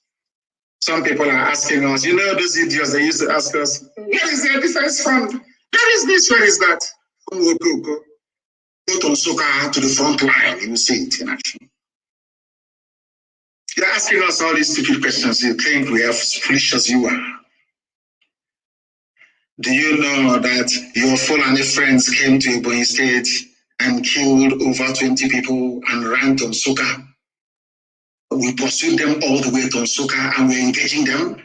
Some people are asking us, you know, those idiots, they used to ask us, where is their defense fund? Where is this? Where is that? Go to Nsukka to the front line, you will see it in action. You're asking us all these stupid questions. You think we are as foolish as you are. Do you know that your Fulani friends came to Ebonyi State and killed over 20 people and ran to Nsukka? We pursued them all the way to Nsukka and we're engaging them.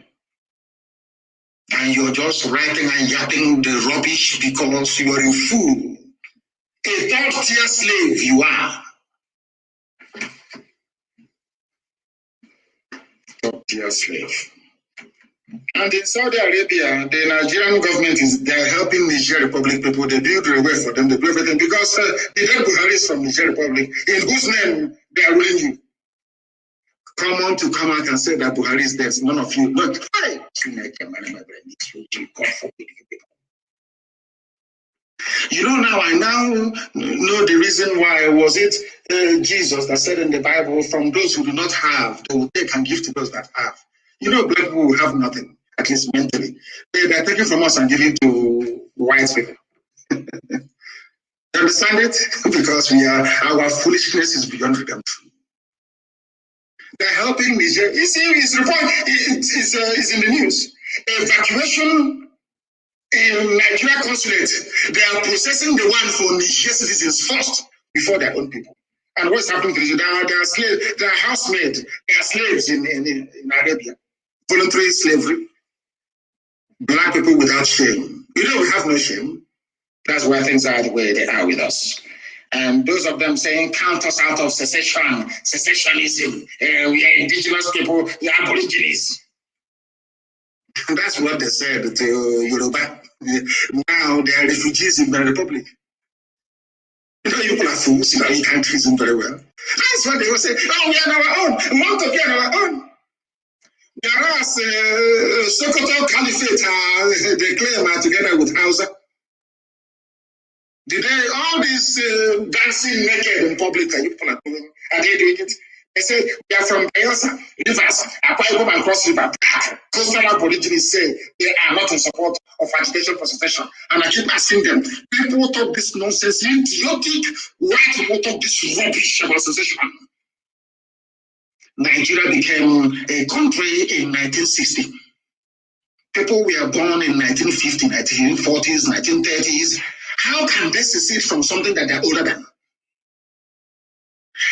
And you're just writing and yapping the rubbish because you are a fool. A third-tier slave you are. Third-tier slave. And in Saudi Arabia, the Nigerian government they're helping Niger Republic people. They build the way for them, they do everything because the dead Buhari is from Niger Republic, in whose name they are ruling you. Come on to come out and say that Buhari is dead. None of you. Look, you know, now I know the reason why. Was it Jesus that said in the Bible, from those who do not have, they will take and give to those that have. You know, black people will have nothing, at least mentally. They're taking from us and giving to white people. You understand it? Because our foolishness is beyond redemption. They're helping Niger. You see, it's in the news. Evacuation in Nigeria consulate. They are processing the one for Niger citizens first before their own people. And what's happening to Niger? They are slaves. They are housemaids. They are slaves in Arabia. Voluntary slavery. Black people without shame. You know, we have no shame. That's why things are the way they are with us. And those of them saying, count us out of secessionism. We are indigenous people, we are aborigines. And that's what they said to Yoruba. Now they are refugees in the Republic. You know, you people are fools, you know, you can't reason very well. That's what they will say, oh, we are on our own, we want to be on our own. Whereas Sokoto Caliphate, they claim together with Hausa. Did they, all these dancing naked in public that you people are doing, are they doing it? They say, we are from Bayelsa, Rivers, Akwa Ibom and Cross River. Coastal aborigines say they are not in support of agitation for secession. And I keep asking them, people talk this nonsense, idiotic, why people talk this rubbish about secession? Nigeria became a country in 1960. People were born in 1950, 1940s, 1930s. How can they secede from something that they're older than?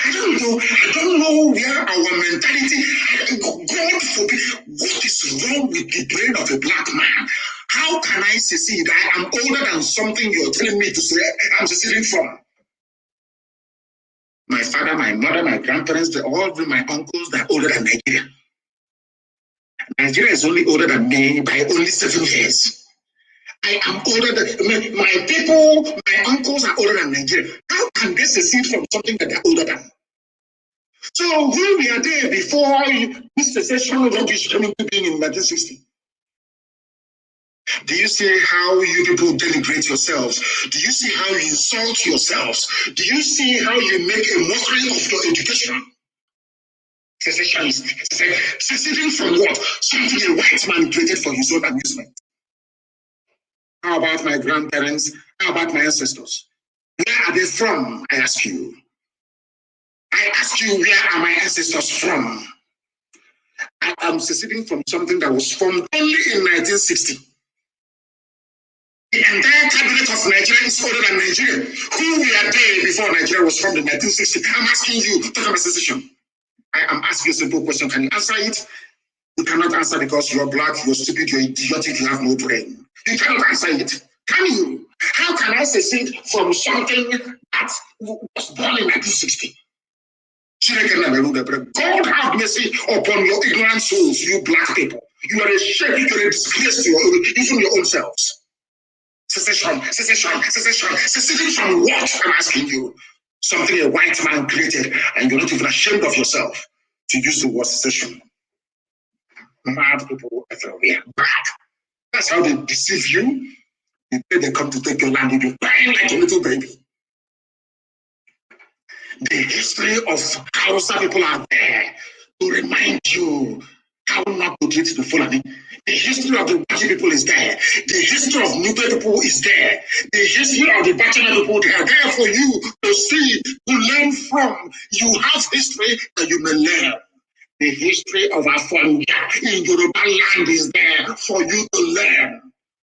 I don't know where our mentality, God forbid, what is wrong with the brain of a black man? How can I secede? I am older than something you're telling me to say I'm seceding from. My father, my mother, my grandparents, all my uncles, they're older than Nigeria. Nigeria is only older than me by only 7 years. I am older than my people, my uncles are older than Nigeria. How can they secede from something that they're older than? So we were there before this secession rubbish came into being in 1960. Do you see how you people denigrate yourselves? Do you see how you insult yourselves? Do you see how you make a mockery of your education? Secessionist. Seceding from what? Something a white man created for his own amusement. How about my grandparents? How about my ancestors? Where are they from? I ask you. I ask you, where are my ancestors from? I am seceding from something that was formed only in 1960. The entire cabinet of Nigeria is older than Nigeria. Who were they before Nigeria was formed in 1960? I'm asking you, talk about secession. I am asking you a simple question. Can you answer it? You cannot answer because you're black, you're stupid, you're idiotic, you have no brain. You cannot answer it. Can you? How can I secede from something that was born in 1960? God have mercy upon your ignorant souls, you black people. You are a shame, you're a disgrace to even your own selves. Secession. Seceding from what? I'm asking you. Something a white man created, and you're not even ashamed of yourself to use the word secession. Mad people everywhere. Bad. That's how they deceive you. They come to take your land, you'll be crying like a little baby. The history of Hausa people are there to remind you how not to treat the Fulani. The history of the Bachi people is there. The history of Nupe people is there. The history of the Bachana people, they are there for you to see, to learn from. You have history that you may learn. The history of Afanga in Yoruba land is there for you to learn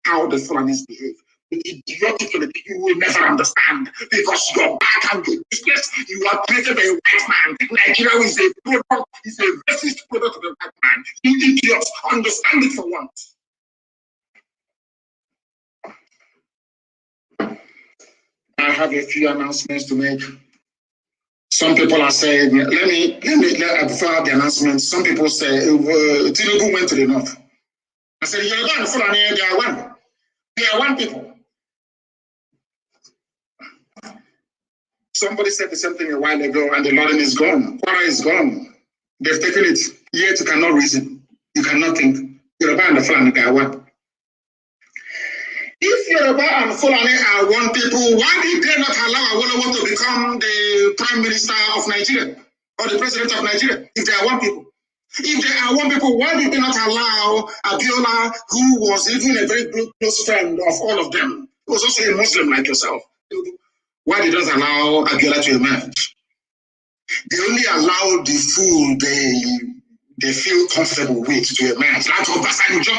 how the Fulanis behave. Idiotically, you will never understand because you're back and you're useless. You are created by a white man. Nigeria is a product, is a racist product of a white man. You idiots, understand it for once. I have a few announcements to make. Some people are saying, let me before the announcement, some people say, Tinubu went to the north. I said, Yoruba and Fulani, they are one. They are one people. Somebody said the same thing a while ago, and the Lordin is gone. Kwara is gone. They've taken it. Yet you cannot reason. You cannot think. Yoruba and the Fulani, they are one. If Yoruba and Fulani are one people, why did they not allow Awolowo to become the Prime Minister of Nigeria or the President of Nigeria if they are one people? If they are one people, why did they not allow Abiola, who was even a very close friend of all of them, who was also a Muslim like yourself? Why did they not allow Abiola to emerge? They only allow the fool they feel comfortable with to emerge. Like Obasanjo.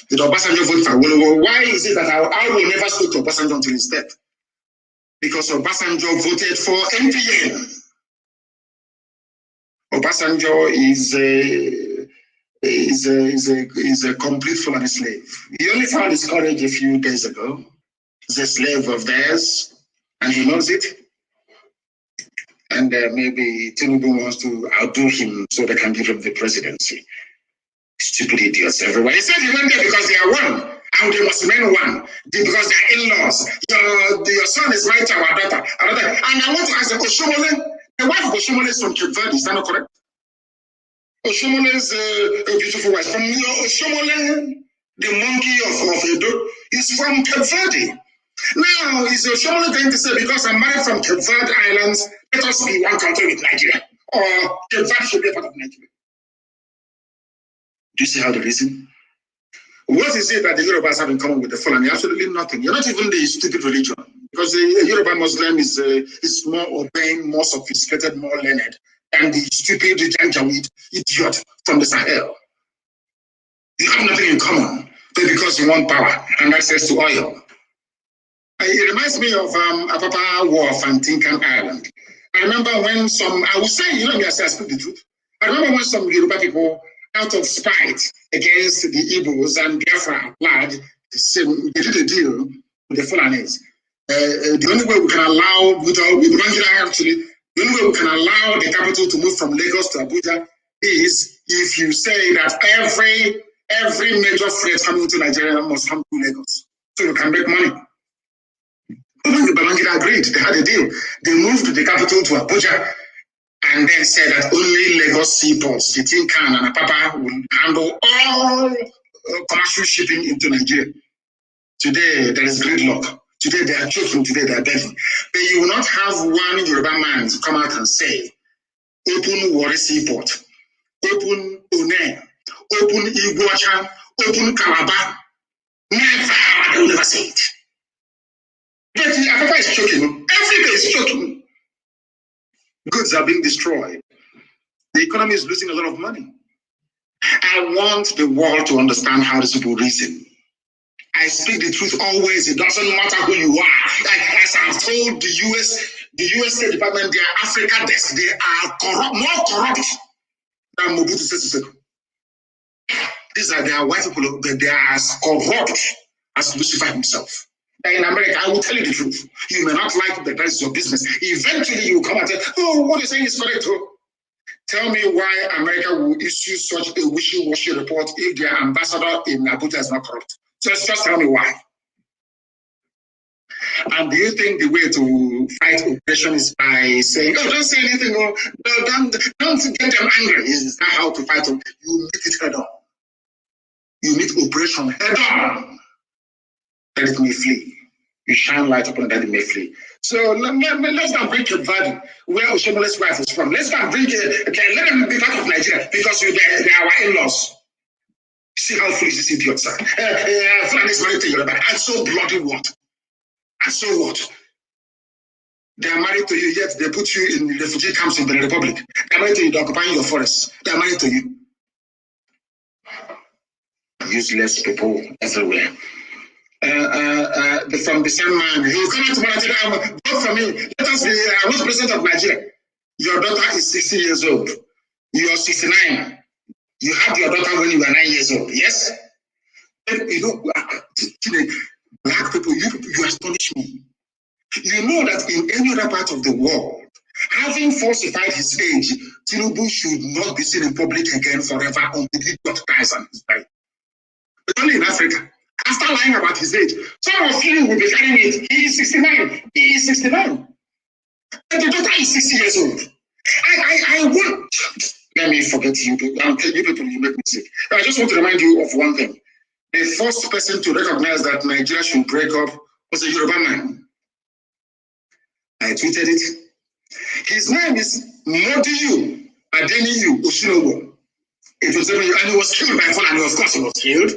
Did Obasanjo vote for Awolowo? Why is it that I will never speak to Obasanjo until his death? Because Obasanjo voted for NPN. Obasanjo is a complete Fulani slave. He only found his courage a few days ago. He's a slave of theirs, and he knows it. And maybe Tinubu wants to outdo him so they can give him the presidency. Stupid idiots everywhere. He said he went there because they are one, and they must remain one because they are in-laws. Your son is married to our daughter. And I want to ask the Oshomole, the wife of Oshomole is from Cape Verde, is that not correct? Oshomole is a beautiful wife. From Oshomole, the monkey of Edo, is from Cape Verde. Now, is Oshomole going to say, because I'm married from Cape Verde Islands, let us be one country with Nigeria? Or Cape Verde should be a part of Nigeria? Do you see how they reason? What is it that the Yorubas have in common with the Fulani? Absolutely nothing. You're not even the stupid religion. Because the Yoruba Muslim is more obeying, more sophisticated, more learned than the stupid Janjaweed idiot from the Sahel. You have nothing in common, but because you want power and access to oil. It reminds me of Apapa Wharf and Tinkan Island. I remember when I will say, you know me, I speak the truth. I remember when some Yoruba people, out of spite against the Igbos and Biafra lad, they did a deal with the Fulanis. The only way we can allow, with Bangida actually, the only way we can allow the capital to move from Lagos to Abuja is if you say that every major freight coming to Nigeria must come to Lagos, so you can make money. Babangida agreed. They had a deal. They moved the capital to Abuja and then said that only Lagos seaports, Tinkan and Apapa, will handle all commercial shipping into Nigeria. Today, there is gridlock. Today, they are choking. Today, they are begging. But you will not have one Yoruba man to come out and say, open Warri Seaport, open One, open Iguacha, open Calabar. Never. They will never say it. But Africa is choking. Africa is choking. Goods are being destroyed. The economy is losing a lot of money. I want the world to understand how these people reason. I speak the truth always. It doesn't matter who you are. Like as I've told the US State Department, their Africa desk, they are corrupt, more corrupt than Mobutu Sese Seko. These are their white people, but they are as corrupt as Lucifer himself. In America, I will tell you the truth. You may not like it, but that's your business. Eventually, you will come and say, oh, what you're saying is correct. Tell me why America will issue such a wishy-washy report if their ambassador in Abuja is not corrupt. Just tell me why. And do you think the way to fight oppression is by saying, oh, don't say anything, or don't get them angry? Is that how to fight them? You meet it head on. You meet oppression head on. That it may flee. You shine light upon it that it may flee. So let's not bring Cape Verde, where Oshomole's wife is from. Let's not bring it, let them be part of Nigeria because they are our in-laws. See how foolish these idiots are. Fulanis married to Yoruba. And so bloody what? And so what? They are married to you, yet they put you in refugee camps in the Republic. They are married to you, they're occupying your forests. They are married to you. Useless people everywhere. From the same man, he will come out to Nigeria. Vote for me. Let us be. I was president of Nigeria. Your daughter is 60 years old. You are 69. You had your daughter when you were 9 years old. Yes. You know, black people, you astonish me. You know that in any other part of the world, having falsified his age, Tinubu should not be seen in public again forever until he dies and is died. But only in Africa. After lying about his age, some of you will be carrying it. He is 69. He is 69. And the daughter is 60 years old. I want. Let me forget you. You people, you make me sick. I just want to remind you of one thing. The first person to recognize that Nigeria should break up was a Yoruba man. I tweeted it. His name is Modiyu Adeniyi Oshinowo. It was and he was killed by Fulani. Of course, he was killed.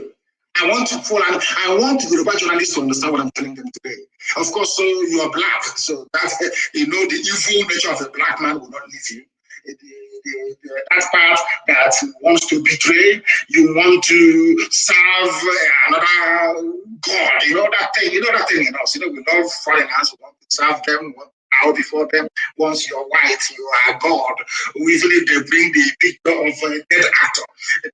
I want the Yoruba journalists to understand what I'm telling them today. Of course, so you are black, so that you know the evil nature of a black man will not leave you. That part that wants to betray, you want to serve another god. You know that thing. You know that thing in us. You know we love foreigners. We want to serve them. Bow before them. Once you're white, you are God. Usually they bring the picture of a dead actor.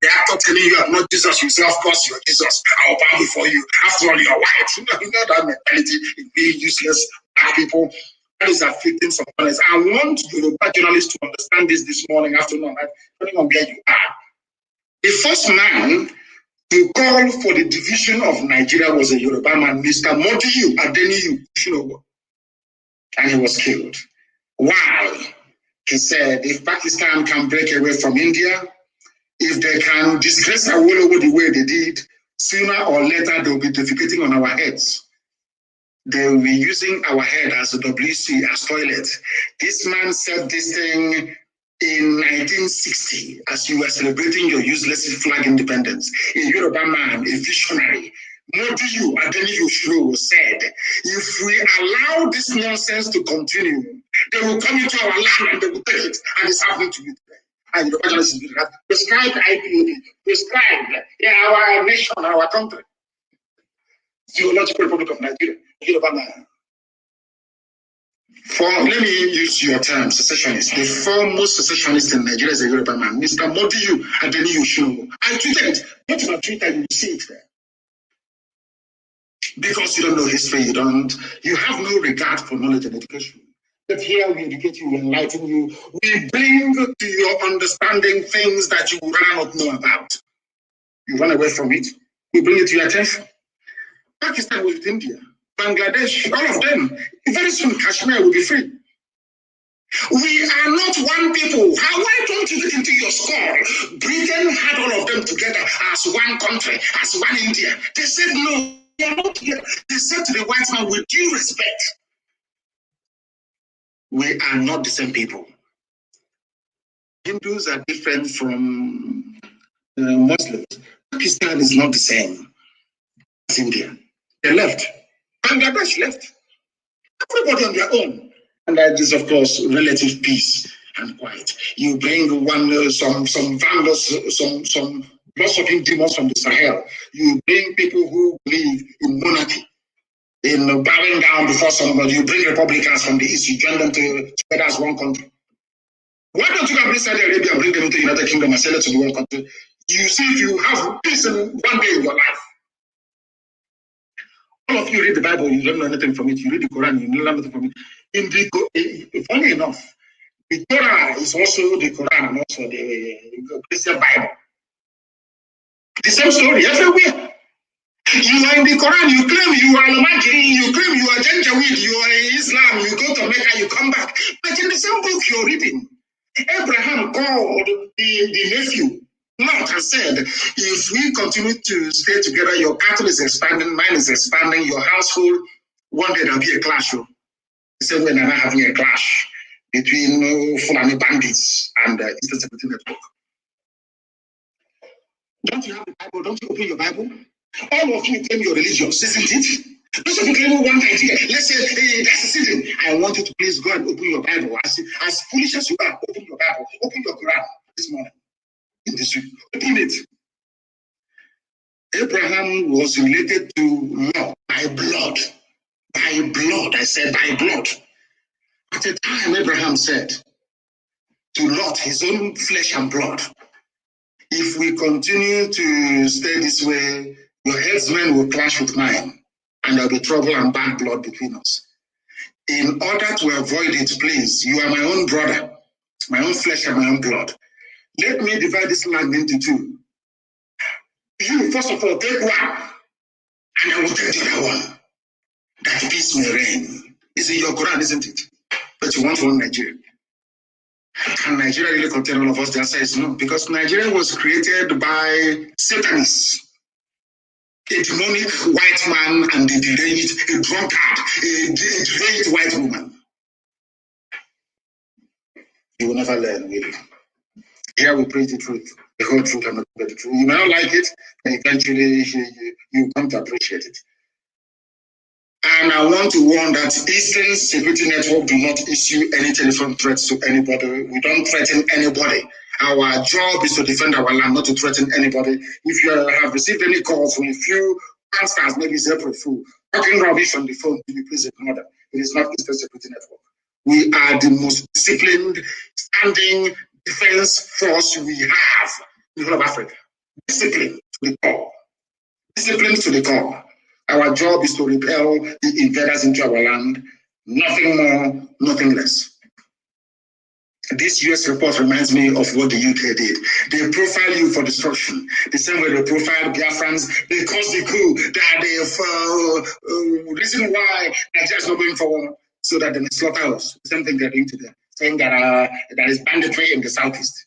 The actor telling you I'm not Jesus, you say, of course you're Jesus. I'll bow before you. After all, you're white. You know that mentality is being useless. Black people, that is afflicting some others. I want Yoruba journalists to understand this morning, afternoon, depending on where you are. The first man to call for the division of Nigeria was a Yoruba man, Mr. Modiyu Adeniyi Oshinowo. And he was killed. Why? He said, if Pakistan can break away from India, if they can disgrace Awolowo the way they did, sooner or later they will be defecating on our heads. They will be using our head as a WC, as toilet. This man said this thing in 1960, as you were celebrating your useless flag independence. A Yoruba man, a visionary, Modiyu Adeniyi Oshinowo said, if we allow this nonsense to continue, they will come into our land and they will take it. And it's happening to you today. And the journalists is doing that. Prescribed IPOB, prescribed our nation, our country. Theological Republic of Nigeria. Let me use your term, secessionist. The foremost secessionist in Nigeria is a Yoruba man, Mr. Modiyu Adeniyi Oshinowo. I tweeted, not on Twitter, you see it there. Because you don't know history, you have no regard for knowledge and education. But here we educate you, we enlighten you, we bring to your understanding things that you would rather not know about. You run away from it, we bring it to your attention. Pakistan with India, Bangladesh, all of them. Very soon Kashmir will be free. We are not one people. Why don't you get into your skull? Britain had all of them together as one country, as one India. They said no, we are not here. They said to the white man, with due respect, we are not the same people. Hindus are different from Muslims. Pakistan is not the same as India. They left. Bangladesh left. Everybody on their own. And that is, of course, relative peace and quiet. You bring some vandals, some blood-sucking demons from the Sahel. You bring people who believe in monarchy, in bowing down before somebody. You bring Republicans from the East. You join them together as one country. Why don't you go bring Saudi Arabia and bring them into the United Kingdom and sell it to the one country? You see if you have peace in one day in your life. All of you read the Bible, you don't know anything from it. You read the Quran, you learn nothing from it. Funny enough, the Torah is also the Quran and also the Christian Bible. The same story everywhere. You are in the Quran, you claim you are Al-Majri, you claim you are Janjaweed, you are Islam, you go to Mecca, you come back. But in the same book you're reading, Abraham called the nephew Lot and said, if we continue to stay together, your cattle is expanding, mine is expanding, your household, one day there'll be a clash. He said, we're not having a clash between Fulani bandits and the Eastern Security Network. Don't you have the Bible? Don't you open your Bible? All of you claim you're religious, isn't it? Those of you claim one idea. Let's say, hey, that's a sin. I want you to please go and open your Bible. As foolish as you are, open your Bible, open your Quran this morning. In this week, open it. Abraham was related to Lot by blood. By blood, I said by blood. At the time, Abraham said to Lot, his own flesh and blood, if we continue to stay this way, your headsmen will clash with mine, and there'll be trouble and bad blood between us. In order to avoid it, please, you are my own brother, my own flesh and my own blood. Let me divide this land into two. You, first of all, take one, and I will take the other one. That peace may reign. It's in your Quran, isn't it? But you want one Nigeria. Can Nigeria really contain all of us? The answer is no, because Nigeria was created by Satanists. A demonic white man and a deranged, a drunkard, a deranged white woman. You will never learn, will you? Here we preach the truth, the whole truth and the truth. You may not like it, but eventually you come to appreciate it. And I want to warn that Eastern Security Network do not issue any telephone threats to anybody. We don't threaten anybody. Our job is to defend our land, not to threaten anybody. If you have received any calls from a few pastors, maybe it's April Fool, talking rubbish on the phone, please ignore them. It is not Eastern Security Network. We are the most disciplined, standing defense force we have in the whole of Africa. Discipline to the core. Discipline to the core. Our job is to repel the invaders into our land. Nothing more, nothing less. This US report reminds me of what the UK did. They profile you for destruction. The same way they profiled Biafrans, they caused the coup, that the reason why Nigeria is not going forward, so that they may slaughter us. The same thing they're doing today, saying that there is banditry in the southeast.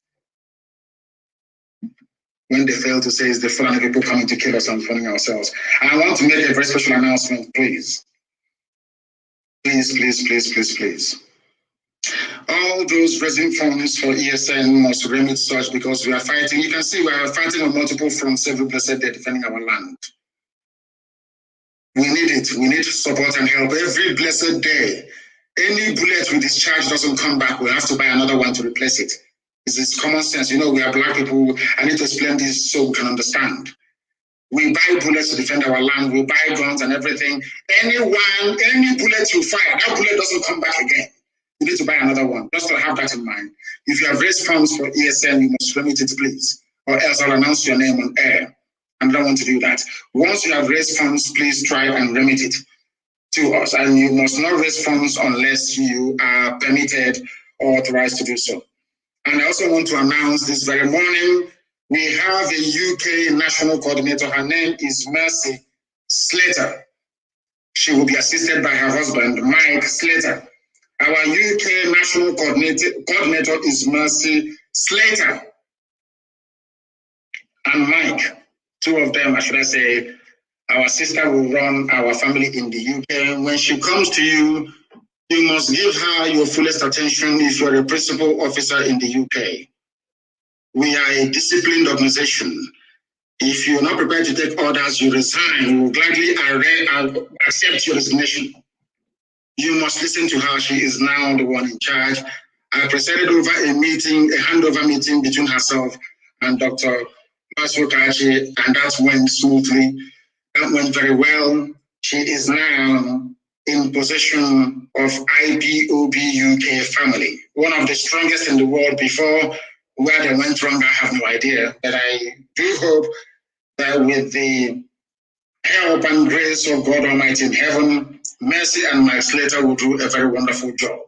When they fail to say it's the Fulani people coming to kill us and funding ourselves. And I want to make a very special announcement, please. Please, please, please, please, please. All those raising funds for ESN must remit such, because we are fighting. You can see we are fighting on multiple fronts every blessed day, defending our land. We need it. We need support and help every blessed day. Any bullet we discharge doesn't come back. We have to buy another one to replace it. It's common sense. You know, we are black people. I need to explain this so we can understand. We buy bullets to defend our land. We buy guns and everything. Any bullet you fire, that bullet doesn't come back again. You need to buy another one. Just to have that in mind. If you have raised funds for ESN, you must remit it, please. Or else I'll announce your name on air. I don't want to do that. Once you have raised funds, please try and remit it to us. And you must not raise funds unless you are permitted or authorized to do so. And I also want to announce this very morning, we have a UK national coordinator. Her name is MAZI Slater. She will be assisted by her husband, Mike Slater. Our UK national coordinator is MAZI Slater. And Mike, two of them, should I say, our sister will run our family in the UK. When she comes to you, you must give her your fullest attention if you're a principal officer in the UK. We are a disciplined organization. If you're not prepared to take orders, you resign. We will gladly accept your resignation. You must listen to her. She is now the one in charge. I presided over a meeting, a handover meeting between herself and Dr. Masukachi, and that went smoothly. That went very well. She is now in possession of IPOB UK family, one of the strongest in the world. Before, where they went wrong, I have no idea. But I do hope that with the help and grace of God Almighty in heaven, MAZI and Mike Slater will do a very wonderful job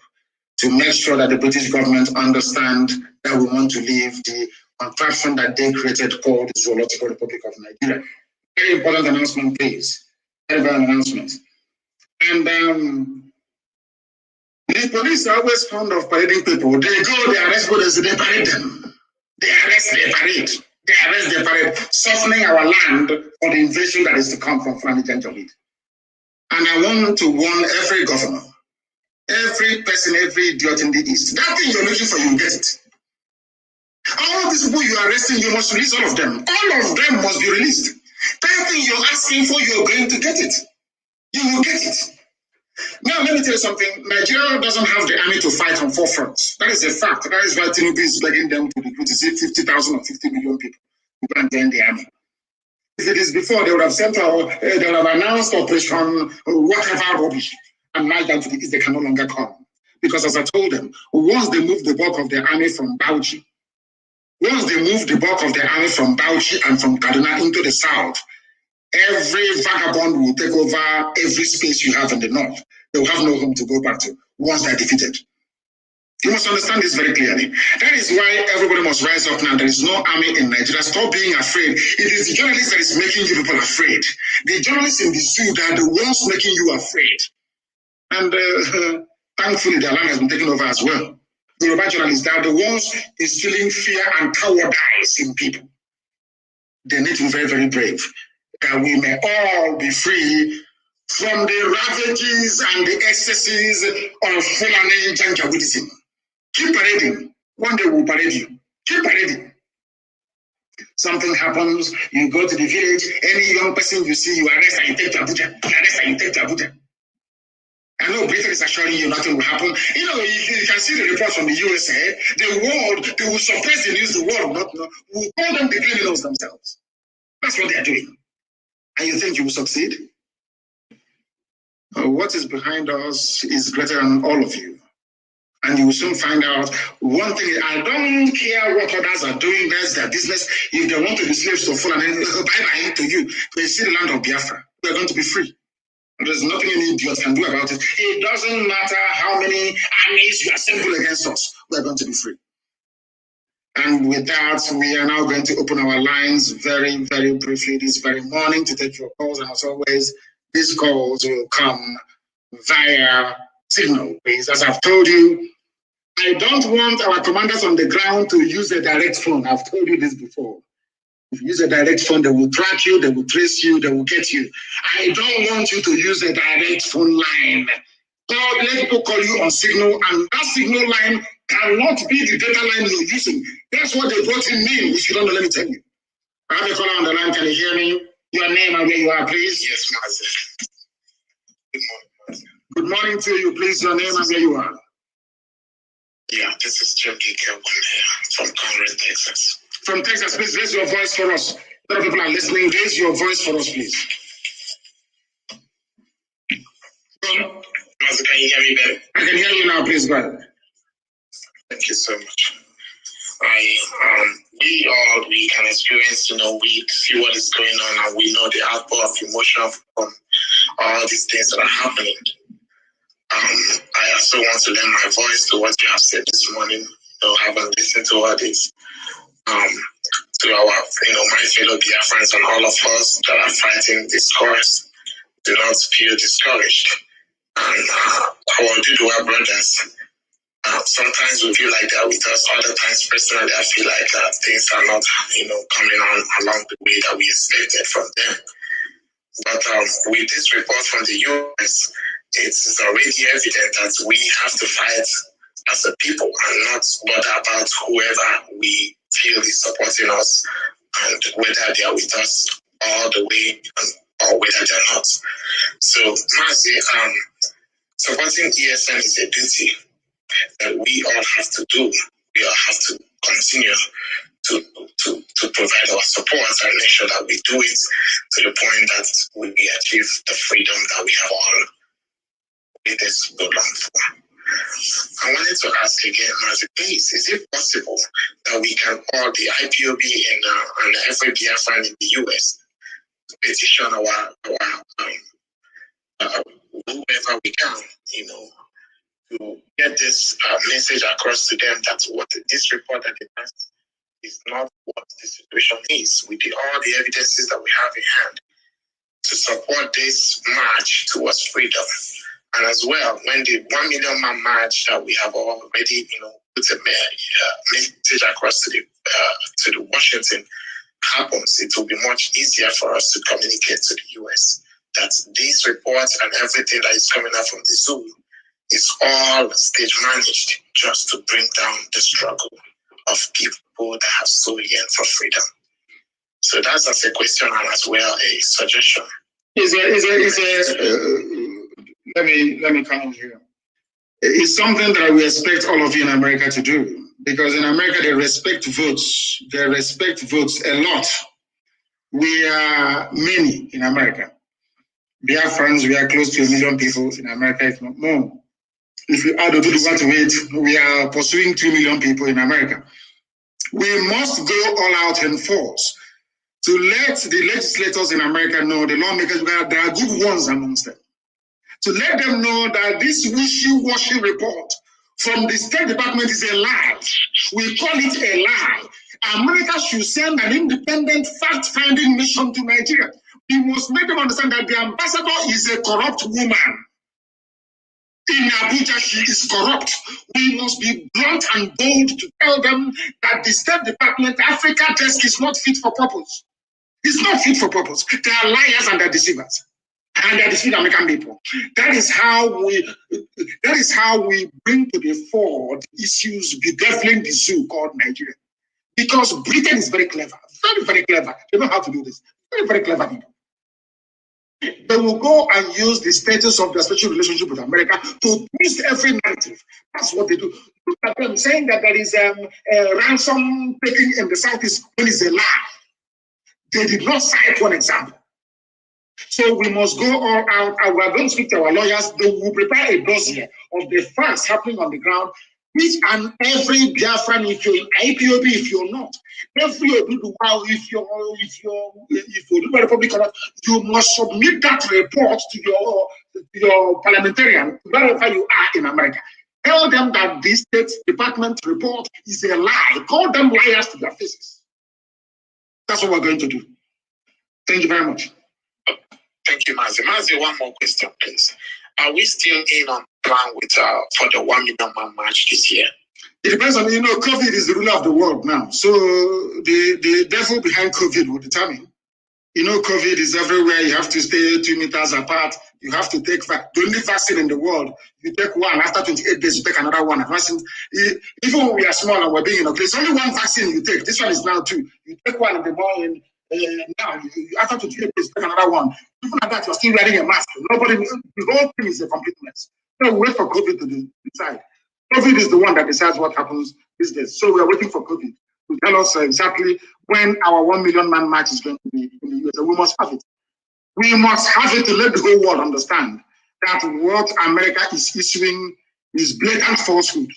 to make sure that the British government understand that we want to leave the contraption that they created called the Zoological Republic of Nigeria. Very important announcement, please. Very important announcement. And the police are always fond of parading people. They go, they arrest police, they parade them. They arrest, they parade. They arrest, they parade, softening our land for the invasion that is to come from Fulani Janjaweed. And I want to warn every governor, every person, every idiot in the East, that thing you're looking for, you get it. All of these people you are arresting, you must release all of them. All of them must be released. That thing you're asking for, you're going to get it. You will get it. Now, let me tell you something. Nigeria doesn't have the army to fight on four fronts. That is a fact. That is why Tinubu is begging them to recruit 50,000 or 50 million people to go and join the army. If it is before, they would have sent out, they would have announced operation, whatever rubbish. And now down to the East, they can no longer come. Because as I told them, once they move the bulk of their army from Bauchi, once they move the bulk of their army from Bauchi and from Kaduna into the south, every vagabond will take over every space you have in the north. They will have no home to go back to once they're defeated. You must understand this very clearly. That is why everybody must rise up now. There is no army in Nigeria. Stop being afraid. It is the journalists that is making you people afraid. The journalists in the zoo that are the ones making you afraid. And thankfully, the land has been taken over as well. The Yoruba journalists, they are the ones instilling fear and cowardice in people. They need to be very, very brave. That we may all be free from the ravages and the excesses of Fulani Janjaweedism. Keep parading. One day we'll parade you. Keep parading. Something happens, you go to the village, any young person you see, you arrest and you take to Abuja. You arrest and you take to Abuja. I know Britain is assuring you nothing will happen. You know, you can see the reports from the USA. The world, they will suppress the news, the world will call them the criminals themselves. That's what they are doing. And you think you will succeed? What is behind us is greater than all of you. And you will soon find out one thing. I don't care what others are doing. That's their business. If they want to be slaves to Fulani, bye-bye to you. They see the land of Biafra. We are going to be free. There's nothing any idiot can do about it. It doesn't matter how many armies you assemble against us. We are going to be free. And with that, we are now going to open our lines very, very briefly this very morning to take your calls. And as always, these calls will come via signal, please. As I've told you, I don't want our commanders on the ground to use a direct phone. I've told you this before. If you use a direct phone, they will track you, they will trace you, they will get you. I don't want you to use a direct phone line. Let people call you on signal, and that signal line cannot be the data line you're using. That's what they brought in me. If you don't know, let me tell you. I have a caller on the line. Can you hear me? Your name and where you are, please. Yes, Mazi. Good morning. Good morning to you, please. Your name and where you are. Yeah, this is Jim from Congress, Texas. From Texas, please raise your voice for us. A lot of people are listening. Raise your voice for us, please. Mazi, can you hear me better? I can hear you now, please go ahead. Thank you so much. We can experience, we see what is going on, and we know the outpour of emotion from all these things that are happening. I also want to lend my voice to what you have said this morning. Having listened to all this, to our, my fellow Biafrans and all of us that are fighting this cause, do not feel discouraged. And our Duduwa brothers, sometimes we feel like they're with us. Other times, personally, I feel like things are not, coming on along the way that we expected from them. But with this report from the US, it's already evident that we have to fight as a people and not bother about whoever we feel is supporting us and whether they are with us all the way or whether they're not. So, Mazi, supporting ESN is a duty that we all have to do. We all have to continue to provide our support and make sure that we do it to the point that we achieve the freedom that we have all made this belong for. I wanted to ask again, Mazi, please, is it possible that we can all, the IPOB and every Biafran in the US, petition whoever we can, to get this message across to them that what this report that they passed is not what the situation is, with all the evidences that we have in hand, to support this march towards freedom. And as well, when the 1 million man march that we have already, put a message across to the Washington happens, it will be much easier for us to communicate to the US that these reports and everything that is coming out from the zoo is all stage managed just to bring down the struggle of people that have so yearned for freedom. So that's as a question and as well a suggestion. Let me come in here. It's something that we expect all of you in America to do, because in America they respect votes. They respect votes a lot. We are many in America. Biafrans, we are close to 1 million people in America, if not more. If you add to it, we are pursuing 2 million people in America. We must go all out in force to let the legislators in America know, the lawmakers, there are good ones amongst them, to let them know that this wishy-washy report from the State Department is a lie. We call it a lie. America should send an independent fact-finding mission to Nigeria. We must make them understand that the ambassador is a corrupt woman. In Abuja, she is corrupt. We must be blunt and bold to tell them that the State Department Africa desk is not fit for purpose. It's not fit for purpose. They are liars and they're deceivers. And they deceive American people. That is how we bring to the fore the issues bedeviling the zoo called Nigeria. Because Britain is very clever, very, very clever. They know how to do this. Very, very clever people. They will go and use the status of their special relationship with America to twist every narrative. That's what they do. Look at them saying that there is a ransom taking in the Southeast when it's a lie. They did not cite one example. So we must go all out, and we are going to speak to our lawyers. They will prepare a dossier of the facts happening on the ground. Each and every Biafran, if you're in IPOB, if you're not, every Oduduwa, if you're Republic, you must submit that report to your parliamentarian, wherever you are in America. Tell them that this State Department report is a lie. Call them liars to their faces. That's what we're going to do. Thank you very much. Thank you, Mazi. Mazi, one more question, please. Are we still in on plan with for the 1 million man march this year? It depends on, COVID is the ruler of the world now. So the devil behind COVID will determine. COVID is everywhere. You have to stay 2 meters apart. You have to take the only vaccine in the world. You take one, after 28 days, you take another one. Even when we are small and we're being there's only one vaccine you take. This one is now 2. You take one in the morning. Now, after 28 days, take another one. Even at that, you're still wearing a mask. The whole thing is a complete mess. So we wait for COVID to decide. COVID is the one that decides what happens these days. So we are waiting for COVID to tell us exactly when our 1 million man march is going to be in the US. We must have it. We must have it to let the whole world understand that what America is issuing is blatant falsehood.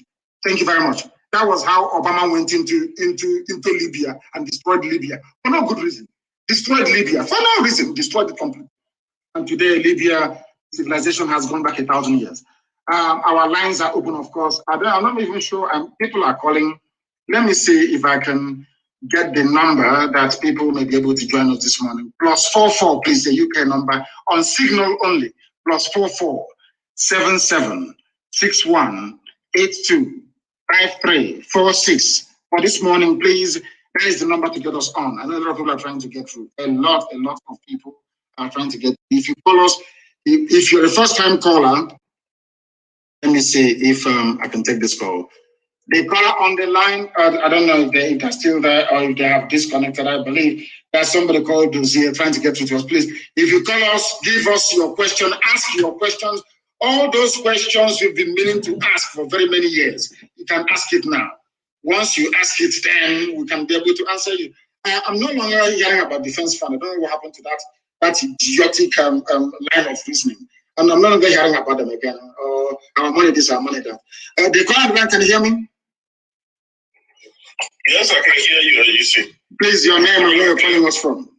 Thank you very much. That was how Obama went into Libya and destroyed Libya for no good reason. Destroyed Libya for no reason. Destroyed it completely. And today, Libya civilization has gone back 1,000 years. Our lines are open, of course. I'm not even sure. People are calling. Let me see if I can get the number that people may be able to join us this morning. +44, please, the UK number on Signal only. +44 77 61 82 5346. For this morning, please, that is the number to get us on. I know a lot of people are trying to get through. A lot of people are trying to get. If you call us, if you're a first-time caller, let me see if I can take this call. The caller on the line, I don't know if they're still there or if they have disconnected. I believe there's somebody called Dozier trying to get through to us. Please, if you call us, give us your question, ask your questions. All those questions you've been meaning to ask for very many years, you can ask it now. Once you ask it, then we can be able to answer you. I'm no longer hearing about defense fund. I don't know what happened to that idiotic line of reasoning. And I'm no longer hearing about them again. Our money this, our money that. The caller line, can you hear me? Yes, I can hear you, you see. Please, your name and where you're calling us from.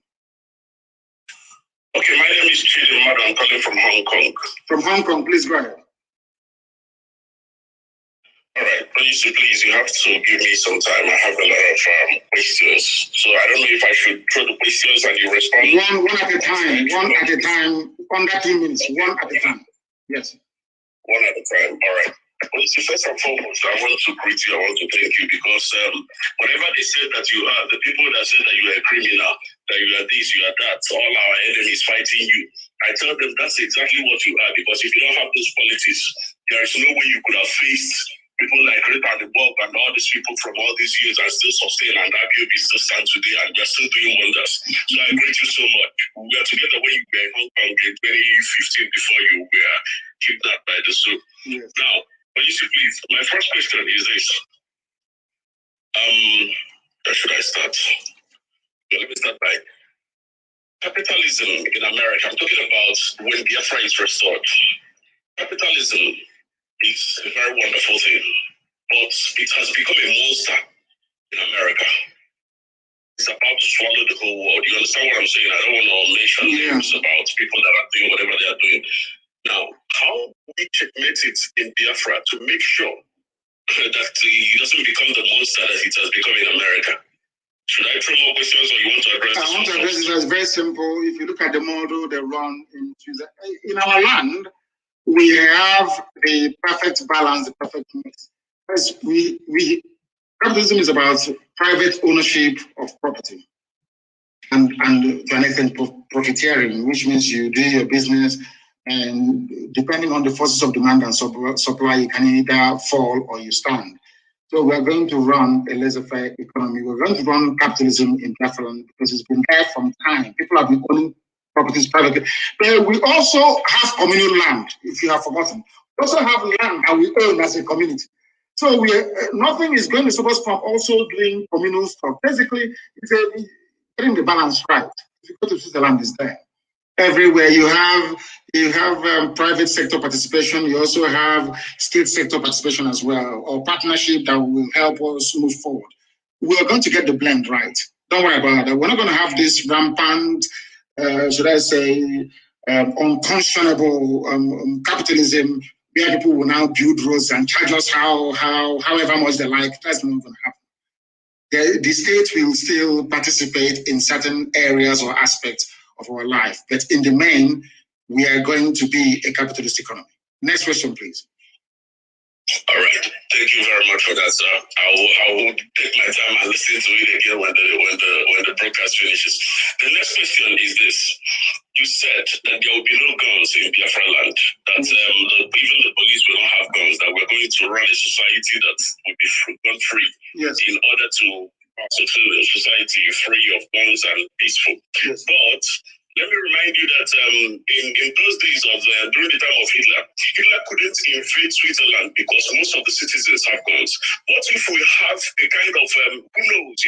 Okay, my name is Chidi Madu. I'm calling from Hong Kong. From Hong Kong, please go ahead. All right, please, you have to give me some time. I have a lot of questions. So I don't know if I should throw the questions and you respond. One at a time, under 2 minutes, one at a time. Yes. One at a time, all right. Well, first and foremost, I want to greet you. I want to thank you because whatever they said that you are, the people that said that you are a criminal, that you are this, you are that, all our enemies fighting you, I tell them that's exactly what you are, because if you don't have those qualities, there is no way you could have faced people like Rita the Bob and all these people from all these years and still sustain, and IPOB still stand today and they're still doing wonders. So I greet you so much. We are together when you were in Hong Kong in 2015 before you were kidnapped by the zoo. Yes. Now, please, my first question is this. Where should I start? Well, let me start by capitalism in America. I'm talking about when Biafra is restored. Capitalism is a very wonderful thing, but it has become a monster in America. It's about to swallow the whole world. You understand what I'm saying? I don't want to mention names about people that are doing whatever they are doing. Now, how we checkmate it in Biafra to make sure that it doesn't become the monster that it has become in America? Should I throw more questions or you want to address this? I want to address this. It's very simple. If you look at the model they run in our land, we have the perfect balance, the perfect mix. Capitalism is about private ownership of property and to an extent profiteering, which means you do your business and depending on the forces of demand and supply, you can either fall or you stand. So we're going to run a laissez-faire economy. We're going to run capitalism in Biafra because it's been there from time. People have been owning properties privately. But we also have communal land, if you have forgotten. We also have land that we own as a community. So nothing is going to stop us from also doing communal stuff. Basically, it's getting the balance right. If you go to Switzerland, it's there. Everywhere you have private sector participation, you also have state sector participation as well, or partnership that will help us move forward. We are going to get the blend right. Don't worry about that. We're not going to have this rampant, should I say, unconscionable capitalism where people will now build roads and charge us however much they like. That's not going to happen. The state will still participate in certain areas or aspects of our life, but in the main, we are going to be a capitalist economy. Next question, please. All right, thank you very much for that, sir. I will take my time and listen to it again when the broadcast finishes. The next question is this: you said that there will be no guns in Biafra land. That even the police will not have guns. That we're going to run a society that will be gun-free. Yes. In order to constitute a society free of guns and peaceful. Yes. But Let me remind you that in those days of during the time of Hitler, Hitler couldn't invade Switzerland because most of the citizens have guns. What if we have a kind of who knows,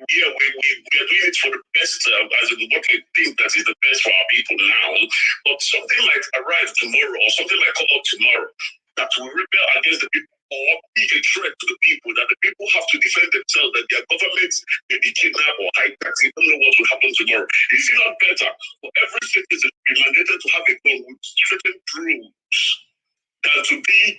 we are doing it for the best, as in what we think that is the best for our people now, but something might arrive tomorrow or something might come up tomorrow that will rebel against the people or be a threat to the people, that the people have to defend themselves, that their governments may be kidnapped or hijacked. You don't know what will happen tomorrow. Is it not better for every citizen to be mandated to have a gun with certain rules than to be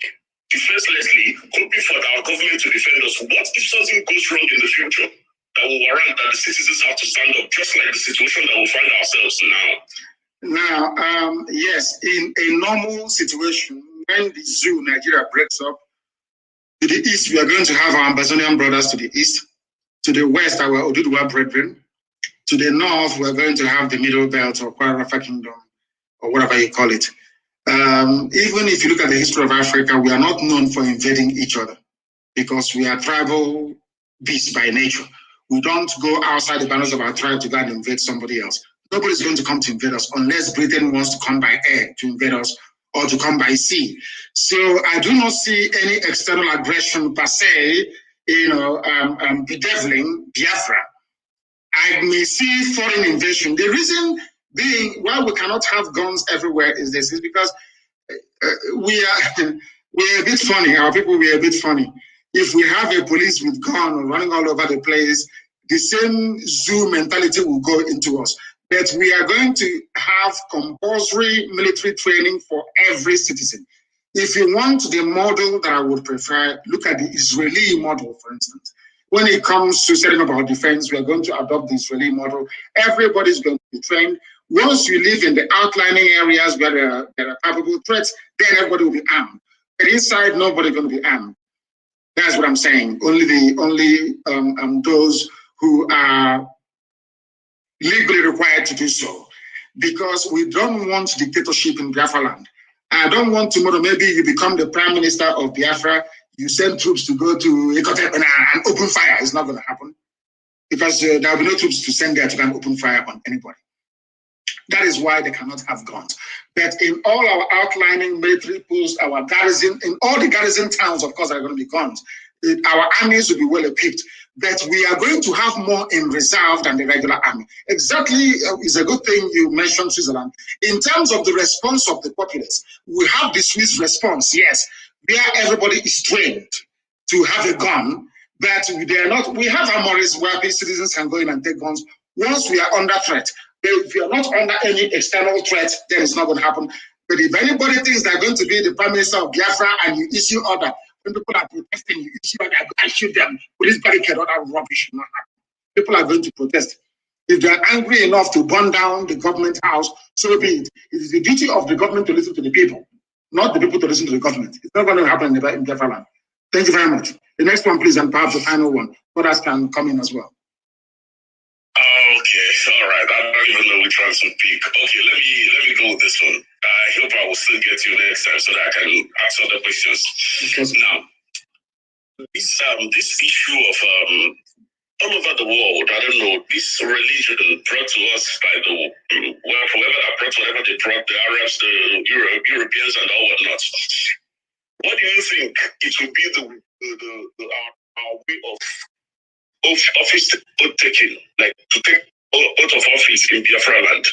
defenselessly hoping for our government to defend us? What if something goes wrong in the future that will warrant that the citizens have to stand up, just like the situation that we find ourselves now? Now, yes, in a normal situation, when the zoo Nigeria breaks up, to the east, we are going to have our Amazonian brothers to the east. To the west, our Oduduwa brethren. To the north, we are going to have the Middle Belt or Kwarafa Kingdom, or whatever you call it. Even if you look at the history of Africa, we are not known for invading each other because we are tribal beasts by nature. We don't go outside the boundaries of our tribe to go and invade somebody else. Nobody's going to come to invade us unless Britain wants to come by air to invade us or to come by sea. So I do not see any external aggression per se, bedeviling Biafra. I may see foreign invasion. The reason being why we cannot have guns everywhere is this, is because we're a bit funny. Our people, we're a bit funny. If we have a police with gun running all over the place, the same zoo mentality will go into us. But we are going to have compulsory military training for every citizen. If you want the model that I would prefer, look at the Israeli model, for instance. When it comes to setting up our defense, we are going to adopt the Israeli model. Everybody's going to be trained. Once you live in the outlining areas where there are probable threats, then everybody will be armed. But inside, nobody's going to be armed. That's what I'm saying. Only those who are legally required to do so, because we don't want dictatorship in Biafra land. I don't want tomorrow, maybe you become the prime minister of Biafra, you send troops to go to Ikotep and open fire. It's not going to happen because there will be no troops to send there to go and open fire on anybody. That is why they cannot have guns. But in all our outlining military posts, our garrison, in all the garrison towns, of course, there are going to be guns. Our armies will be well equipped. But we are going to have more in reserve than the regular army. Exactly, is a good thing you mentioned Switzerland. In terms of the response of the populace, we have the Swiss response, yes, where everybody is trained to have a gun, but they are not. We have armories where citizens can go in and take guns once we are under threat. If you are not under any external threat, then it's not going to happen. But if anybody thinks they're going to be the prime minister of Biafra and you issue order, when people are protesting, you issue order, I shoot them, police barricade, all that rubbish will not happen. People are going to protest. If they're angry enough to burn down the government house, so be it. It is the duty of the government to listen to the people, not the people to listen to the government. It's not going to happen in Biafra land. Thank you very much. The next one, please, and perhaps the final one. Others can come in as well. Okay, all right. I don't even know which one to pick. Okay, let me go with this one. I hope I will still get you next time so that I can ask other questions. Now, this issue of all over the world, I don't know, this religion brought to us by the whoever that brought whatever they brought, the Arabs, the Europeans, and all whatnot. What do you think it will be our way of office taking, like to take out of office in Biafra land?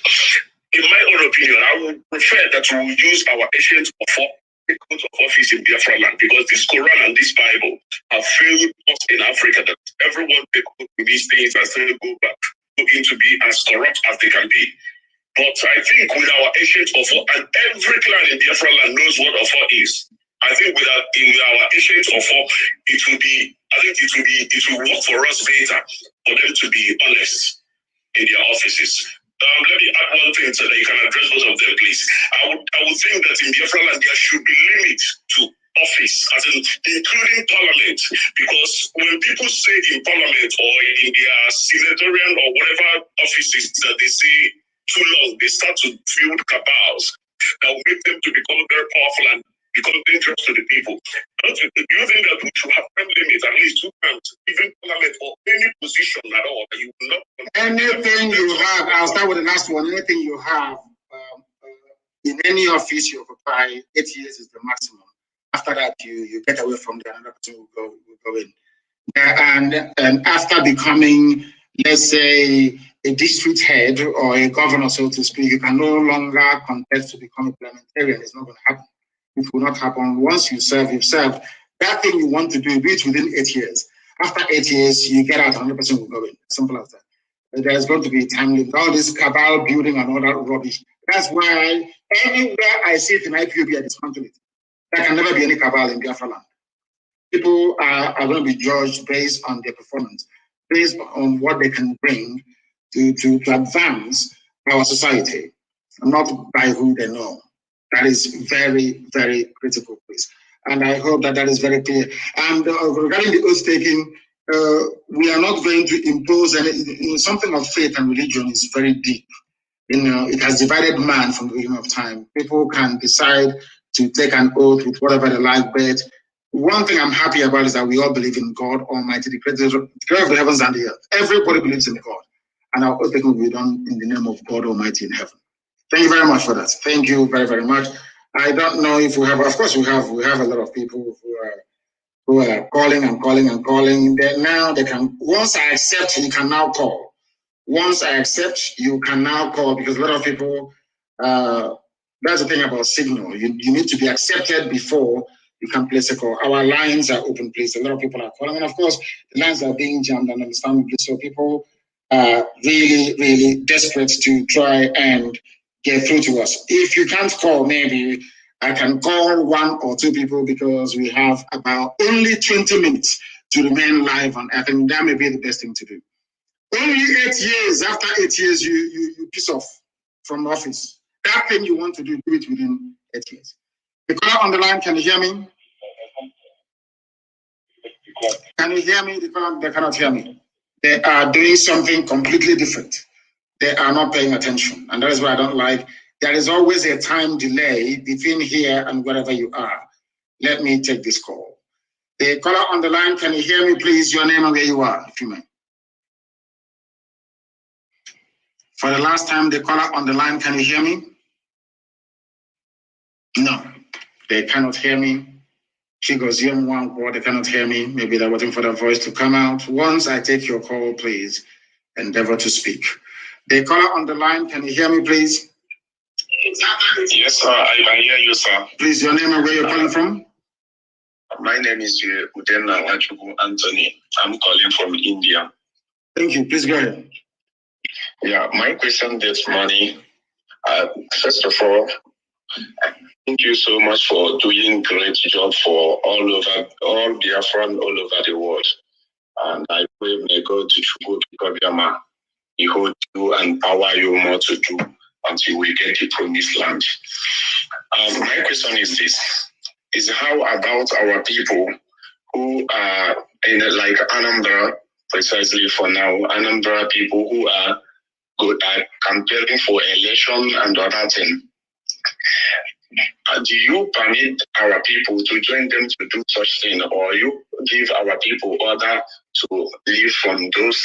In my own opinion, I would prefer that we will use our ancient take out of office in Biafra land, because this Quran and this Bible have failed us in Africa, that everyone take out these things and still go back looking to be as corrupt as they can be. But I think with our ancient Ofo, and every clan in Biafra land knows what Ofo is. I think with our ancient Ofo, it will work for us better for them to be honest in their offices. Let me add one thing so that you can address both of them, please. I would think that in Biafra land there should be limits to office, as in including parliament, because when people say in parliament or in their senatorial or whatever offices that they say too long, they start to build cabals that will make them to become very powerful and become dangerous to the people. Do you think that we should have time limits, at least 2 times, even parliament or any position at all that you will not? Anything you have, I'll start with the last one. Anything you have in any office you occupy, 8 years is the maximum. After that, you get away from there, another person will go in. And after becoming, let's say, a district head or a governor, so to speak, you can no longer contest to become a parliamentarian. It's not going to happen. It will not happen. Once you serve, you've served. That thing you want to do, be it within 8 years. After 8 years, you get out, another person will go in. Simple as that. There's going to be a time limit. All this cabal building and all that rubbish. That's why anywhere I see it in IPOB, I dismantle it. There can never be any cabal in Biafra land. People are going to be judged based on their performance, based on what they can bring to advance our society, not by who they know. That is very, very critical, please. And I hope that is very clear. And regarding the oath taking, we are not going to impose any. Something of faith and religion is very deep. It has divided man from the beginning of time. People can decide to take an oath with whatever they like, but one thing I'm happy about is that we all believe in God Almighty, the creator of the heavens and the earth. Everybody believes in God. And our oath taking will be done in the name of God Almighty in heaven. Thank you very much for that. Thank you very, very much. I don't know if we have, of course we have a lot of people who are calling and calling and calling. Now they can, once I accept, you can now call. Once I accept, you can now call, because a lot of people, that's the thing about signal. You need to be accepted before you can place a call. Our lines are open, please. A lot of people are calling. And of course, the lines are being jammed, and understandably so. People are really, really desperate to try and get through to us. If you can't call, maybe I can call 1 or 2 people, because we have about only 20 minutes to remain live, and I think that may be the best thing to do. Only 8 years, after 8 years, you piss off from office. That thing you want to do it within 8 years. The caller on the line, can you hear me? Can you hear me? They cannot hear me. They are doing something completely different. They are not paying attention. And that is why I don't like. There is always a time delay between here and wherever you are. Let me take this call. The caller on the line, can you hear me, please? Your name and where you are, if you may. For the last time, the caller on the line, can you hear me? No, they cannot hear me. She goes, they cannot hear me. Maybe they're waiting for the voice to come out. Once I take your call, please endeavor to speak. The caller on the line, can you hear me, please? Yes, sir, I can hear you, sir. Please, your name and where you're calling from? My name is Udenna Wachuku Anthony. I'm calling from India. Thank you. Please go ahead. Yeah, my question this morning. First of all, thank you so much for doing great job for all Biafran all over the world. And I pray may God to Chukwu He hold you and power you more to do until we get the promised land. My question is this: is how about our people who are in like Anambra, precisely for now, Anambra people who are campaigning for election and other thing. Do you permit our people to join them to do such thing, or you give our people order to leave from those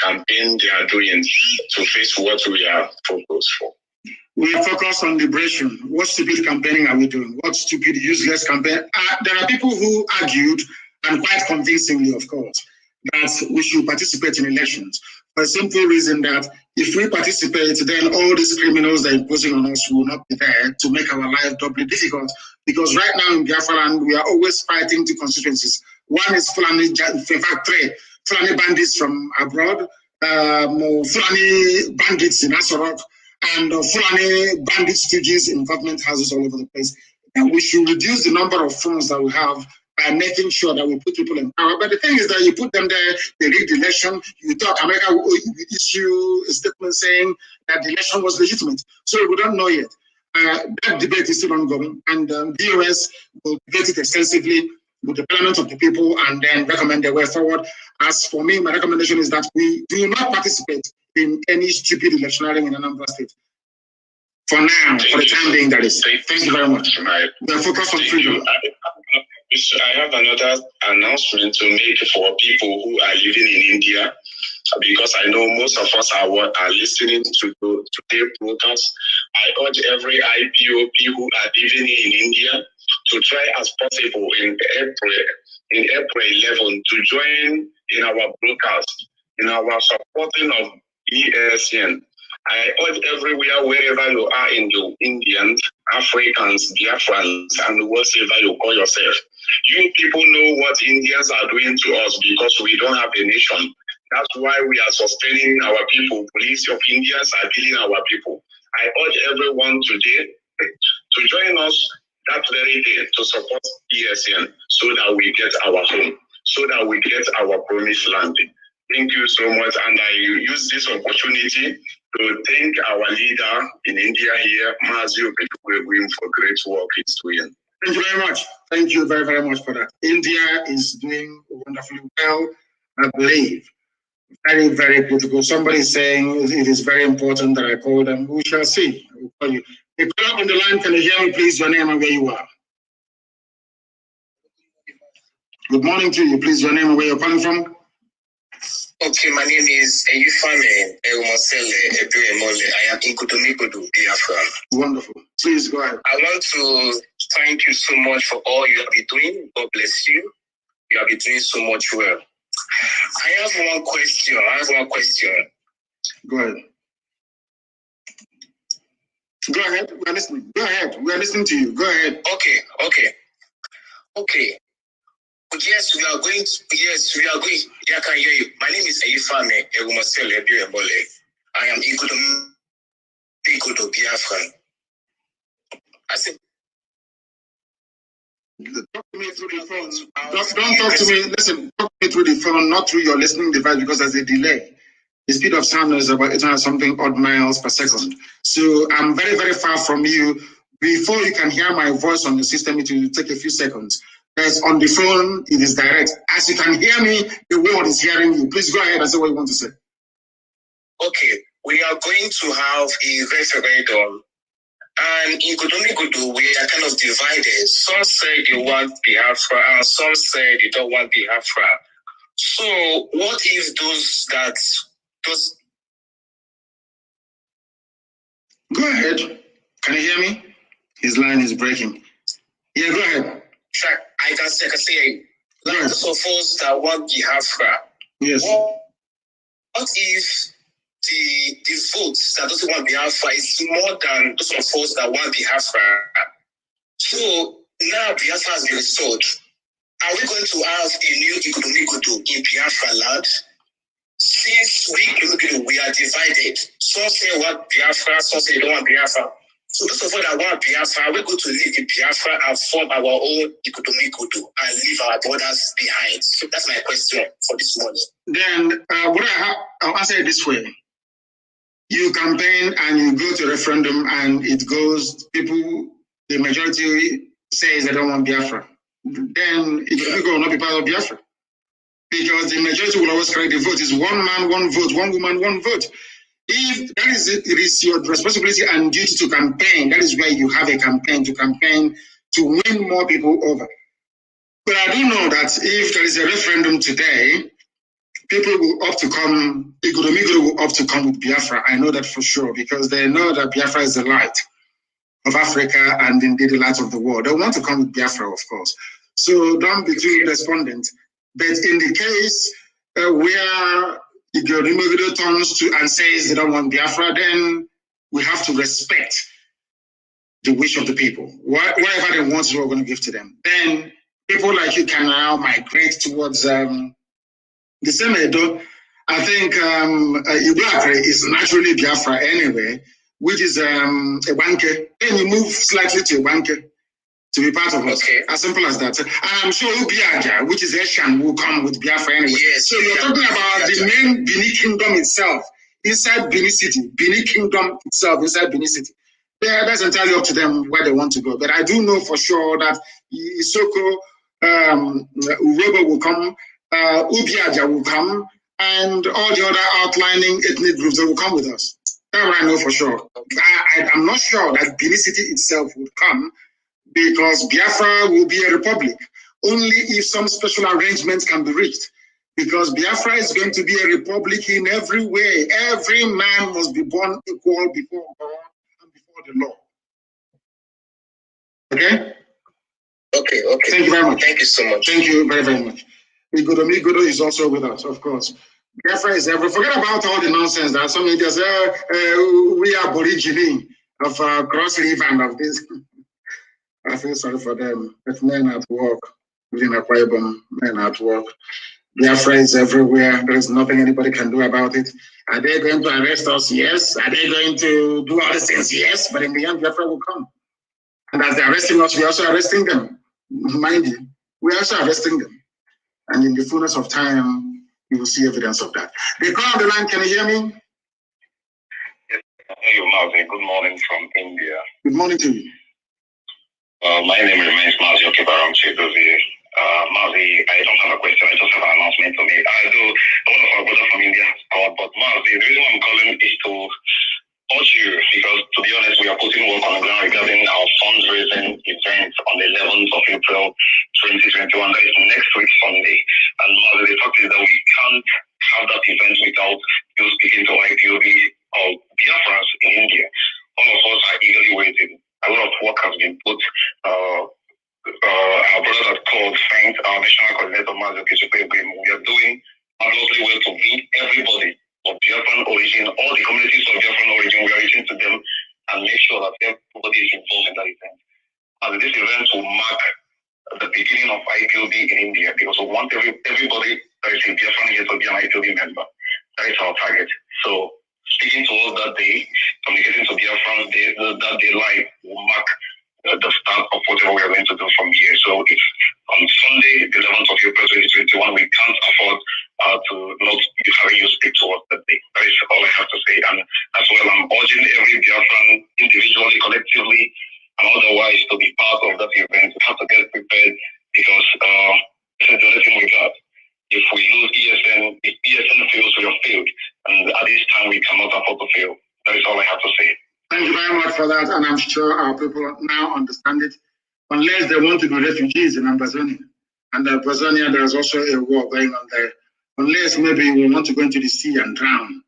campaigns they are doing to face what we are focused for? We are focused on liberation. What stupid campaigning are we doing? What stupid, useless campaign? There are people who argued, and quite convincingly, of course, that we should participate in elections. For a simple reason that if we participate, then all these criminals that are imposing on us will not be there to make our life doubly difficult. Because right now in Biafra land, we are always fighting two constituencies. One is Fulani, in fact, 3 Fulani bandits from abroad, Fulani bandits in Asorok, and Fulani bandit stooges in government houses all over the place. And we should reduce the number of funds that we have by making sure that we put people in power. But the thing is that you put them there, they rig the election, you talk, America will issue a statement saying that the election was legitimate. So we don't know yet. That debate is still ongoing, and the DOS will debate it extensively with the parliament of the people and then recommend the way forward. As for me, my recommendation is that we do not participate in any stupid electioneering in Anambra State. For now, for the time being, that is. Thank you very much. We are focused on freedom. I have another announcement to make for people who are living in India, because I know most of us are listening to today's broadcast. I urge every IPOP who are living in India to try as possible in April 11 to join in our broadcast, in our supporting of ESN. I urge everywhere, wherever you are in the Indians, Africans, Biafrans, and whatever you call yourself. You people know what Indians are doing to us because we don't have a nation. That's why we are sustaining our people. Police of Indians are killing our people. I urge everyone today to join us that very day to support ESN so that we get our home, so that we get our promised land. Thank you so much. And I use this opportunity to thank our leader in India here, MAZI, for great work he's doing. Thank you very much. Thank you very, very much for that. India is doing wonderfully well, I believe. Very, very beautiful. Somebody is saying it is very important that I call them. We shall see. I will call you. If you're up on the line, can you hear me, please? Your name and where you are. Good morning to you. Please, your name and where you're calling from. Okay, my name is Eyufame Erumosele Ebiemole. I am in Kutumikudu, Biafra. Wonderful. Please go ahead. I want to thank you so much for all you have been doing. God bless you. You have been doing so much well. I have one question. Go ahead. Go ahead. We are listening. Go ahead. We are listening to you. Go ahead. Okay. Yes, we are going. Yeah, I can hear you. My name is Eyufame Erumosele Ebiemole. I am Ikudu Biafra. I said, talk to me through the phone. Don't talk to me. Listen, talk to me through the phone, not through your listening device, because there's a delay. The speed of sound is about 800 something odd miles per second. So I'm very, very far from you. Before you can hear my voice on the system, it will take a few seconds. Whereas on the phone, it is direct. As you can hear me, the world is hearing you. Please go ahead and say what you want to say. Okay, we are going to have a referendum. And in Kutumikudu, we are kind of divided. Some say they want Biafra, and some say they don't want Biafra. So, what if those? Go ahead. Can you hear me? His line is breaking. Yeah, go ahead. Sure, I can say, like those of us that want Biafra. Yes. What if the votes that doesn't want Biafra is more than those of us that want Biafra? So now Biafra has been restored. Are we going to have a new Ikutumikudu in Biafra land? Since we are divided. Some say want Biafra, some say they don't want Biafra. So those of us that want Biafra, we're going to live in Biafra and form our own Ikutumikudu and leave our borders behind. So that's my question for this morning. Then I'll answer it this way. You campaign and you go to referendum and it goes, the majority says they don't want Biafra. Then Ikutumikudu will not be part of Biafra. Because the majority will always carry the vote. It's one man, one vote, one woman, one vote. If that is it, it is your responsibility and duty to campaign. That is where you have a campaign to win more people over. But I do know that if there is a referendum today, people will opt to come, Ikutumikudu will opt to come with Biafra. I know that for sure, because they know that Biafra is the light of Africa and indeed the light of the world. They want to come with Biafra, of course. So don't be too despondent. But in the case where Ikutumikudu turns to and says they don't want Biafra, then we have to respect the wish of the people. Whatever they want is what we're going to give to them. Then people like you can now migrate towards the same Edo. I think Ibuakre is naturally Biafra anyway, which is Ebanke. Then you move slightly to Ebanke to be part of us. Okay. As simple as that. And I'm sure Ubiaja, which is Eshan, will come with Biafra anyway. Yes, so you're talking about the main Bini Kingdom itself, inside Bini City. Bini Kingdom itself, inside Bini City. That's entirely up to them where they want to go. But I do know for sure that Isoko, Urobo will come, Ubiaja will come, and all the other outlining ethnic groups that will come with us. That I know for sure. I'm not sure that Benin City itself would come, because Biafra will be a republic only if some special arrangements can be reached. Because Biafra is going to be a republic in every way. Every man must be born equal before God and before the law. Okay? Okay. Thank you very much. Thank you so much. Thank you very, very much. Migodo is also with us, of course. Biafra is everywhere. Forget about all the nonsense that some media say, we are Aborigine of Cross River and of this. I feel sorry for them. But men at work, within a Bible, men at work. Biafra is everywhere. There is nothing anybody can do about it. Are they going to arrest us? Yes. Are they going to do all these things? Yes. But in the end, Biafra will come. And as they're arresting us, we're also arresting them. Mind you, we're also arresting them. And in the fullness of time, you will see evidence of that. They call on the line. Can you hear me? Yes, I hear you, MAZI. Good morning from India. Good morning to you. My name remains MAZI Okibaram Chidozi. MAZI, I don't have a question. I just have an announcement to make. I do. One of our brothers from India has called, but MAZI, the reason I'm calling is to urge you, because to be honest, we are putting work on the ground regarding our fundraising event on the 11th of April 2021. That is next week Sunday. And MAZI, the fact is that we can't have that event without you speaking to IPOB or Biafrans in India. All of us are eagerly waiting. A lot of work has been put. Our brothers have called, thanked our national coordinator, MAZI Okechukwu. We are doing marvelously well to meet everybody of Biafran origin, all the communities of Biafran origin. We are reaching to them and make sure that everybody is involved in that event. And this event will mark the beginning of IPOB in India, because we want everybody that is a Biafran here to be an IPOB member. That is our target. So speaking to us that day, communicating to Biafran that day live will mark the start of whatever we are going to do from here. So if on Sunday, the 11th of April 2021, we can't afford to not be having you speak to us that day. That is all I have to say. And as well, I'm urging every Biafran individually, collectively, and otherwise to be part of that event. We have to get prepared, because this is the only thing we got. If we lose ESN, if ESN fails, we have failed. And at this time, we cannot afford to fail. That is all I have to say. Thank you very much for that, and I'm sure our people now understand it, unless they want to be refugees in Amazonia. And in Amazonia, there's also a war going on there. Unless maybe we want to go into the sea and drown.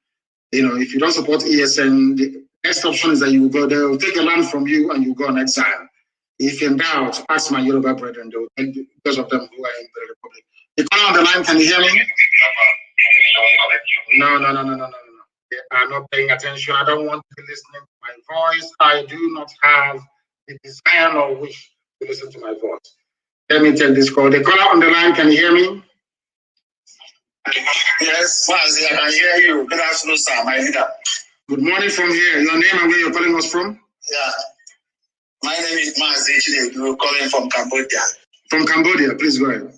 You know, if you don't support ESN, the next option is that you will go there, will take a land from you, and you go on exile. If in doubt, ask my Yoruba brethren, they will tell you, because of them who are in the Republic. You call on the line, can you hear me? No. They are not paying attention. I don't want to be listening to my voice. I do not have the desire or wish to listen to my voice. Let me take this call. The caller on the line, can you hear me? Yes, MAZI, I can hear you. Good afternoon, sir, my leader. Good morning from here. Your name and where you're calling us from? Yeah. My name is MAZI. You're calling from Cambodia. From Cambodia, please go ahead.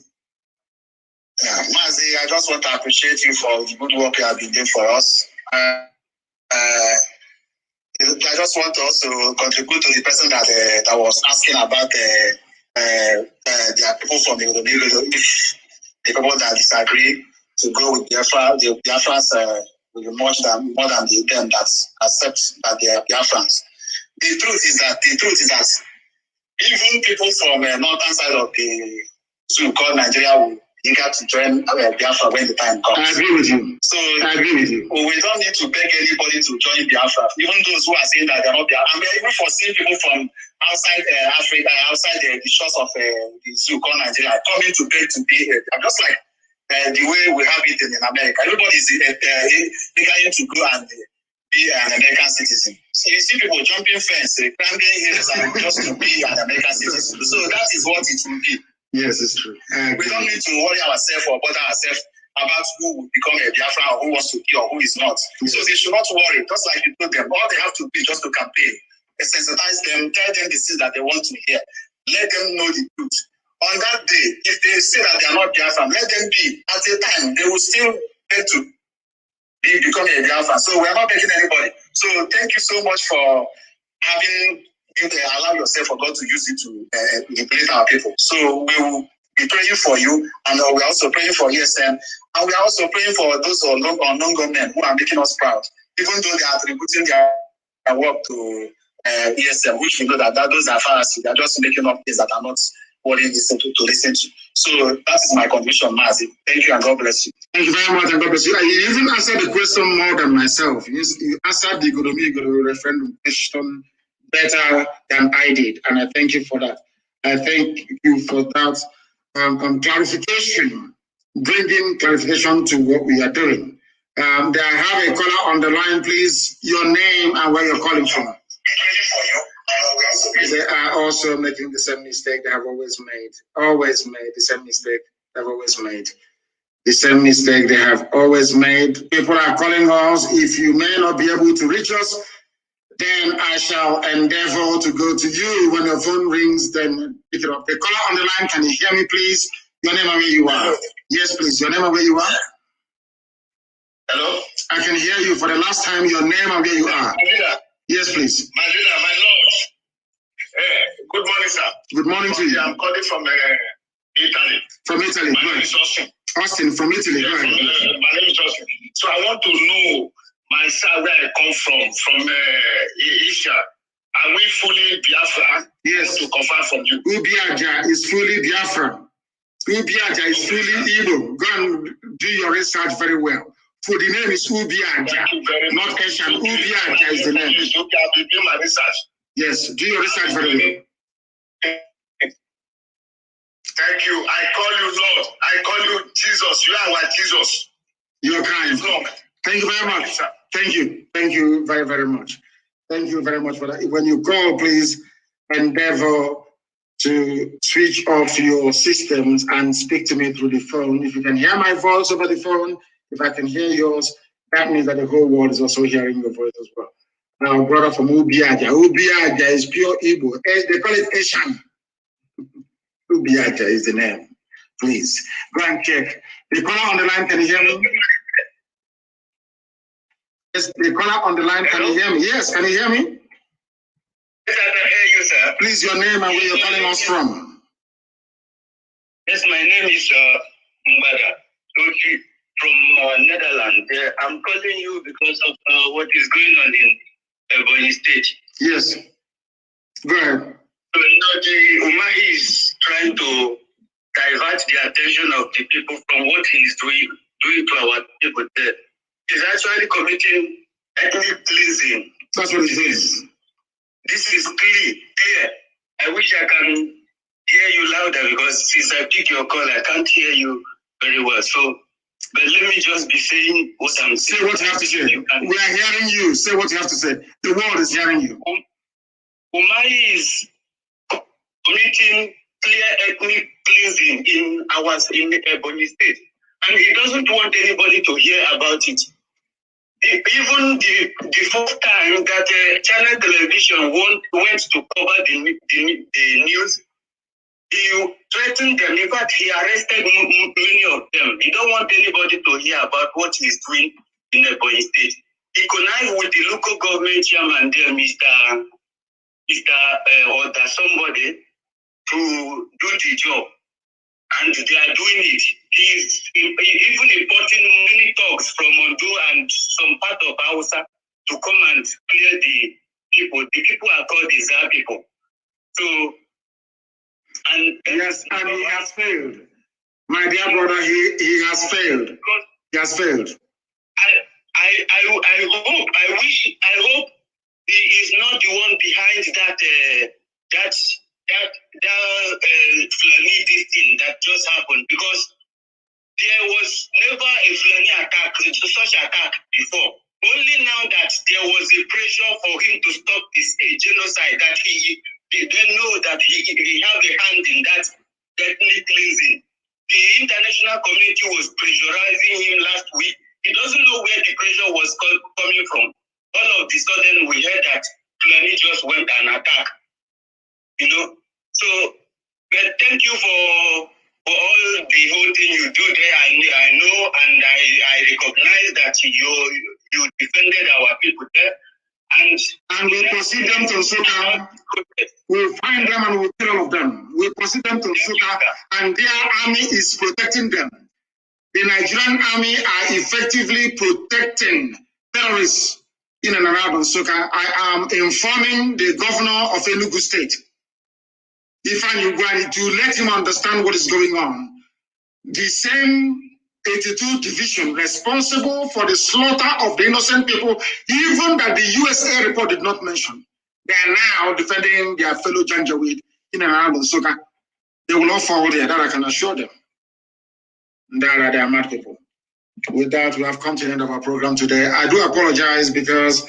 Yeah, MAZI, I just want to appreciate you for the good work you have been doing for us. I just want to also contribute to the person that was asking about the people from the people that disagree to go with Biafra. The Biafrans will be more than them that accept that they are Biafrans. The truth is that even people from northern side of the zoo called Nigeria will eager to join Biafra when the time comes. I agree with you. So I agree with you. We don't need to beg anybody to join Biafra, even those who are saying that they're not Biafra. I mean, even for seeing people from outside Africa, outside the shores of the zoo called Nigeria, coming to beg to be just like the way we have it in America. Everybody is eager to go and be an American citizen. So you see people jumping fence, climbing hills, and just to be an American citizen. So that is what it will be. Yes, it's true. We don't need to worry ourselves or bother ourselves about who will become a Biafra or who wants to be or who is not. Yes. So they should not worry. Just like you told them, all they have to do is just to campaign, sensitize them, tell them the things that they want to hear, let them know the truth. On that day, if they say that they are not Biafra, let them be. At a time, they will still get to become a Biafra. So we are not begging anybody. So thank you so much for having you allow yourself for God to use it to manipulate our people. So we will be praying for you, and we're also praying for ESN, and we're also praying for those unknown government who are making us proud, even though they are attributing their and work to ESM, which we know that those are fantasy. They are just making up things that are not worthy to listen to. So that is my contribution, MAZI. Thank you and God bless you. Thank you very much and God bless you. You even answered the question more than myself. You answered the Godomi referendum question better than I did, and I thank you for that. I thank you for that clarification, bringing clarification to what we are doing. I have a caller on the line, please. Your name and where you're calling from. They are also making the same mistake they have always made. The same mistake they've always made. The same mistake they have always made. People are calling us. If you may not be able to reach us, then I shall endeavor to go to you. When your phone rings, then pick it up. The caller on the line, can you hear me, please? Your name and where you are. Yes, please. Your name and where you are. Hello? I can hear you for the last time. Your name and where you are. Yes, please. My leader, my lord. Good morning, sir. Good morning to you. I'm calling from Italy. From Italy. My name is Austin. Austin, from Italy. Yeah, my name is Austin. So I want to know myself where I come from Asia. Are we fully Biafra? Yes. To confirm from you. Ubiaja is fully Biafra. Ubiaja is fully Igbo. Go and do your research very well. For the name is Ubiaja, not Asian. Ubiaja is the name. Okay, I will do my research. Yes, do your research very well. Thank you. I call you Lord. I call you Jesus. You are our Jesus. You're kind. Thank you very much. Thank you. Thank you very, very much. Thank you very much for that. When you call, please endeavor to switch off your systems and speak to me through the phone. If you can hear my voice over the phone, if I can hear yours, that means that the whole world is also hearing your voice as well. Now, brother from Ubiaja. Ubiaja is pure Igbo. They call it Asian. Ubiaja is the name. Please, go and check. The caller on the line, can you hear me? Yes, the caller on the line, can you hear me? Yes, can you hear me? Yes, I can hear you, sir. Please, your name and where you're calling us from. Yes, my name is Mbada Tochi from Netherlands. I'm calling you because of what is going on in Ebonyi State. Yes. Go ahead. So, the Umahi is trying to divert the attention of the people from what he is doing to our people there. He's actually committing ethnic cleansing. That's what it is. This is clear. I wish I can hear you louder because since I pick your call, I can't hear you very well. So, but let me just be saying what I'm saying. Say what you have to say. We are hearing you. Say what you have to say. The world is hearing you. Umahi is committing clear ethnic cleansing in Ebonyi State, and he doesn't want anybody to hear about it. Even the first time that Channel Television went to cover the news, he threatened them. In fact, he arrested many of them. He don't want anybody to hear about what he's doing in Ebonyi State. He connived with the local government chairman there, Mr. Or somebody, to do the job, and they are doing it. He's even importing many thugs from Ondo and some part of Hausa to come and clear the people. The people are called the Zar people. So, and yes, and he has failed. My dear brother, he has failed. He has failed. I hope he is not the one behind that Fulani thing that just happened, because there was never a Fulani attack, such attack before. Only now that there was a pressure for him to stop this genocide, that they know that he have a hand in that ethnic cleansing. The international community was pressurizing him last week. He doesn't know where the pressure was coming from. All of a sudden, we heard that Fulani just went and attacked. So, but thank you for all the whole thing you do there. I know and I recognize that you defended our people there. And we proceed them to Nsukka. We'll find them and we'll kill all of them. We'll proceed them to Nsukka, and their army is protecting them. The Nigerian army are effectively protecting terrorists in and around Nsukka, I am informing the governor of Enugu State, Ifeanyi Ugwuanyi, to let him understand what is going on. The same 82 division responsible for the slaughter of the innocent people, even that the USA report did not mention. They are now defending their fellow Janjaweed in and around Nsukka. They will not fall there, that I can assure them. That they are mad people. With that, we have come to the end of our program today. I do apologize because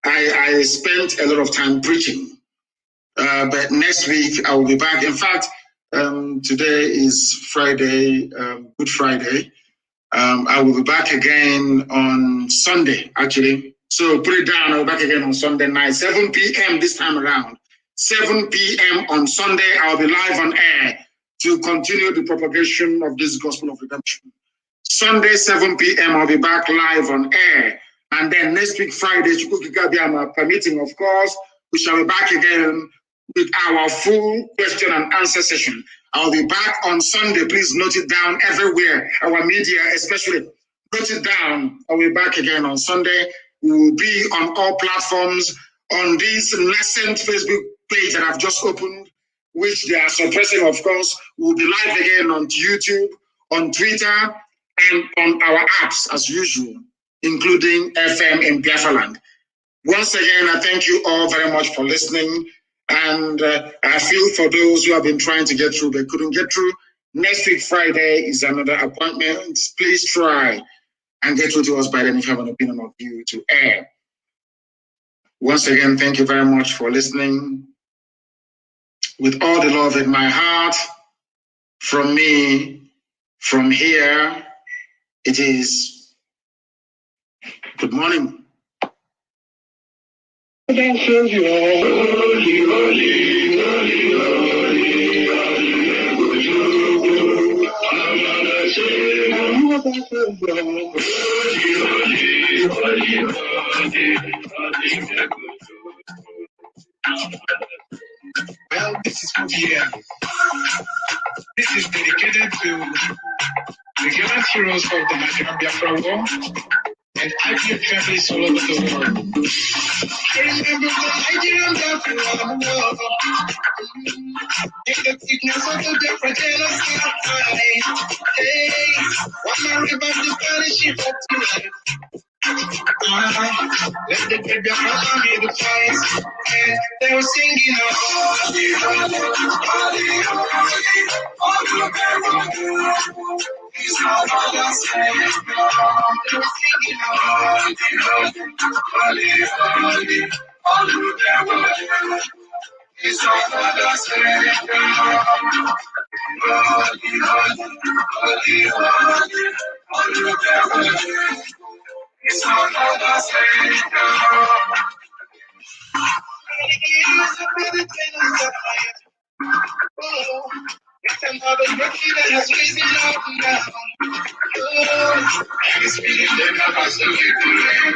I spent a lot of time preaching. But next week, I will be back. In fact, today is Friday, Good Friday. I will be back again on Sunday, actually. So put it down, I'll be back again on Sunday night, 7 p.m. this time around. 7 p.m. on Sunday, I'll be live on air to continue the propagation of this gospel of redemption. Sunday, 7 p.m., I'll be back live on air. And then next week, Friday, permitting, of course, we shall be back again with our full question and answer session. I'll be back on Sunday. Please note it down everywhere. Our media, especially, note it down. I'll be back again on Sunday. We will be on all platforms on this nascent Facebook page that I've just opened, which they are suppressing, of course. We'll be live again on YouTube, on Twitter, and on our apps as usual, including FM in Biafra land. Once again, I thank you all very much for listening. And I feel for those who have been trying to get through, but couldn't get through. Next week, Friday, is another appointment. Please try and get through to us by then if you have an opinion or view to air. Once again, thank you very much for listening. With all the love in my heart, from me, from here, it is good morning. Well, this is PM. This is dedicated to the gallant heroes of the Nigerian Biafra War and IPF families all over the world. I remember the Nigerian Biafra War. In the thickness of the Biafra genocide. Hey, what my river the Spanish ship up to life. Let the baby come me the fight. And they were singing it's another rookie that has risen up now. Oh, and it's feeling the numbers to victory.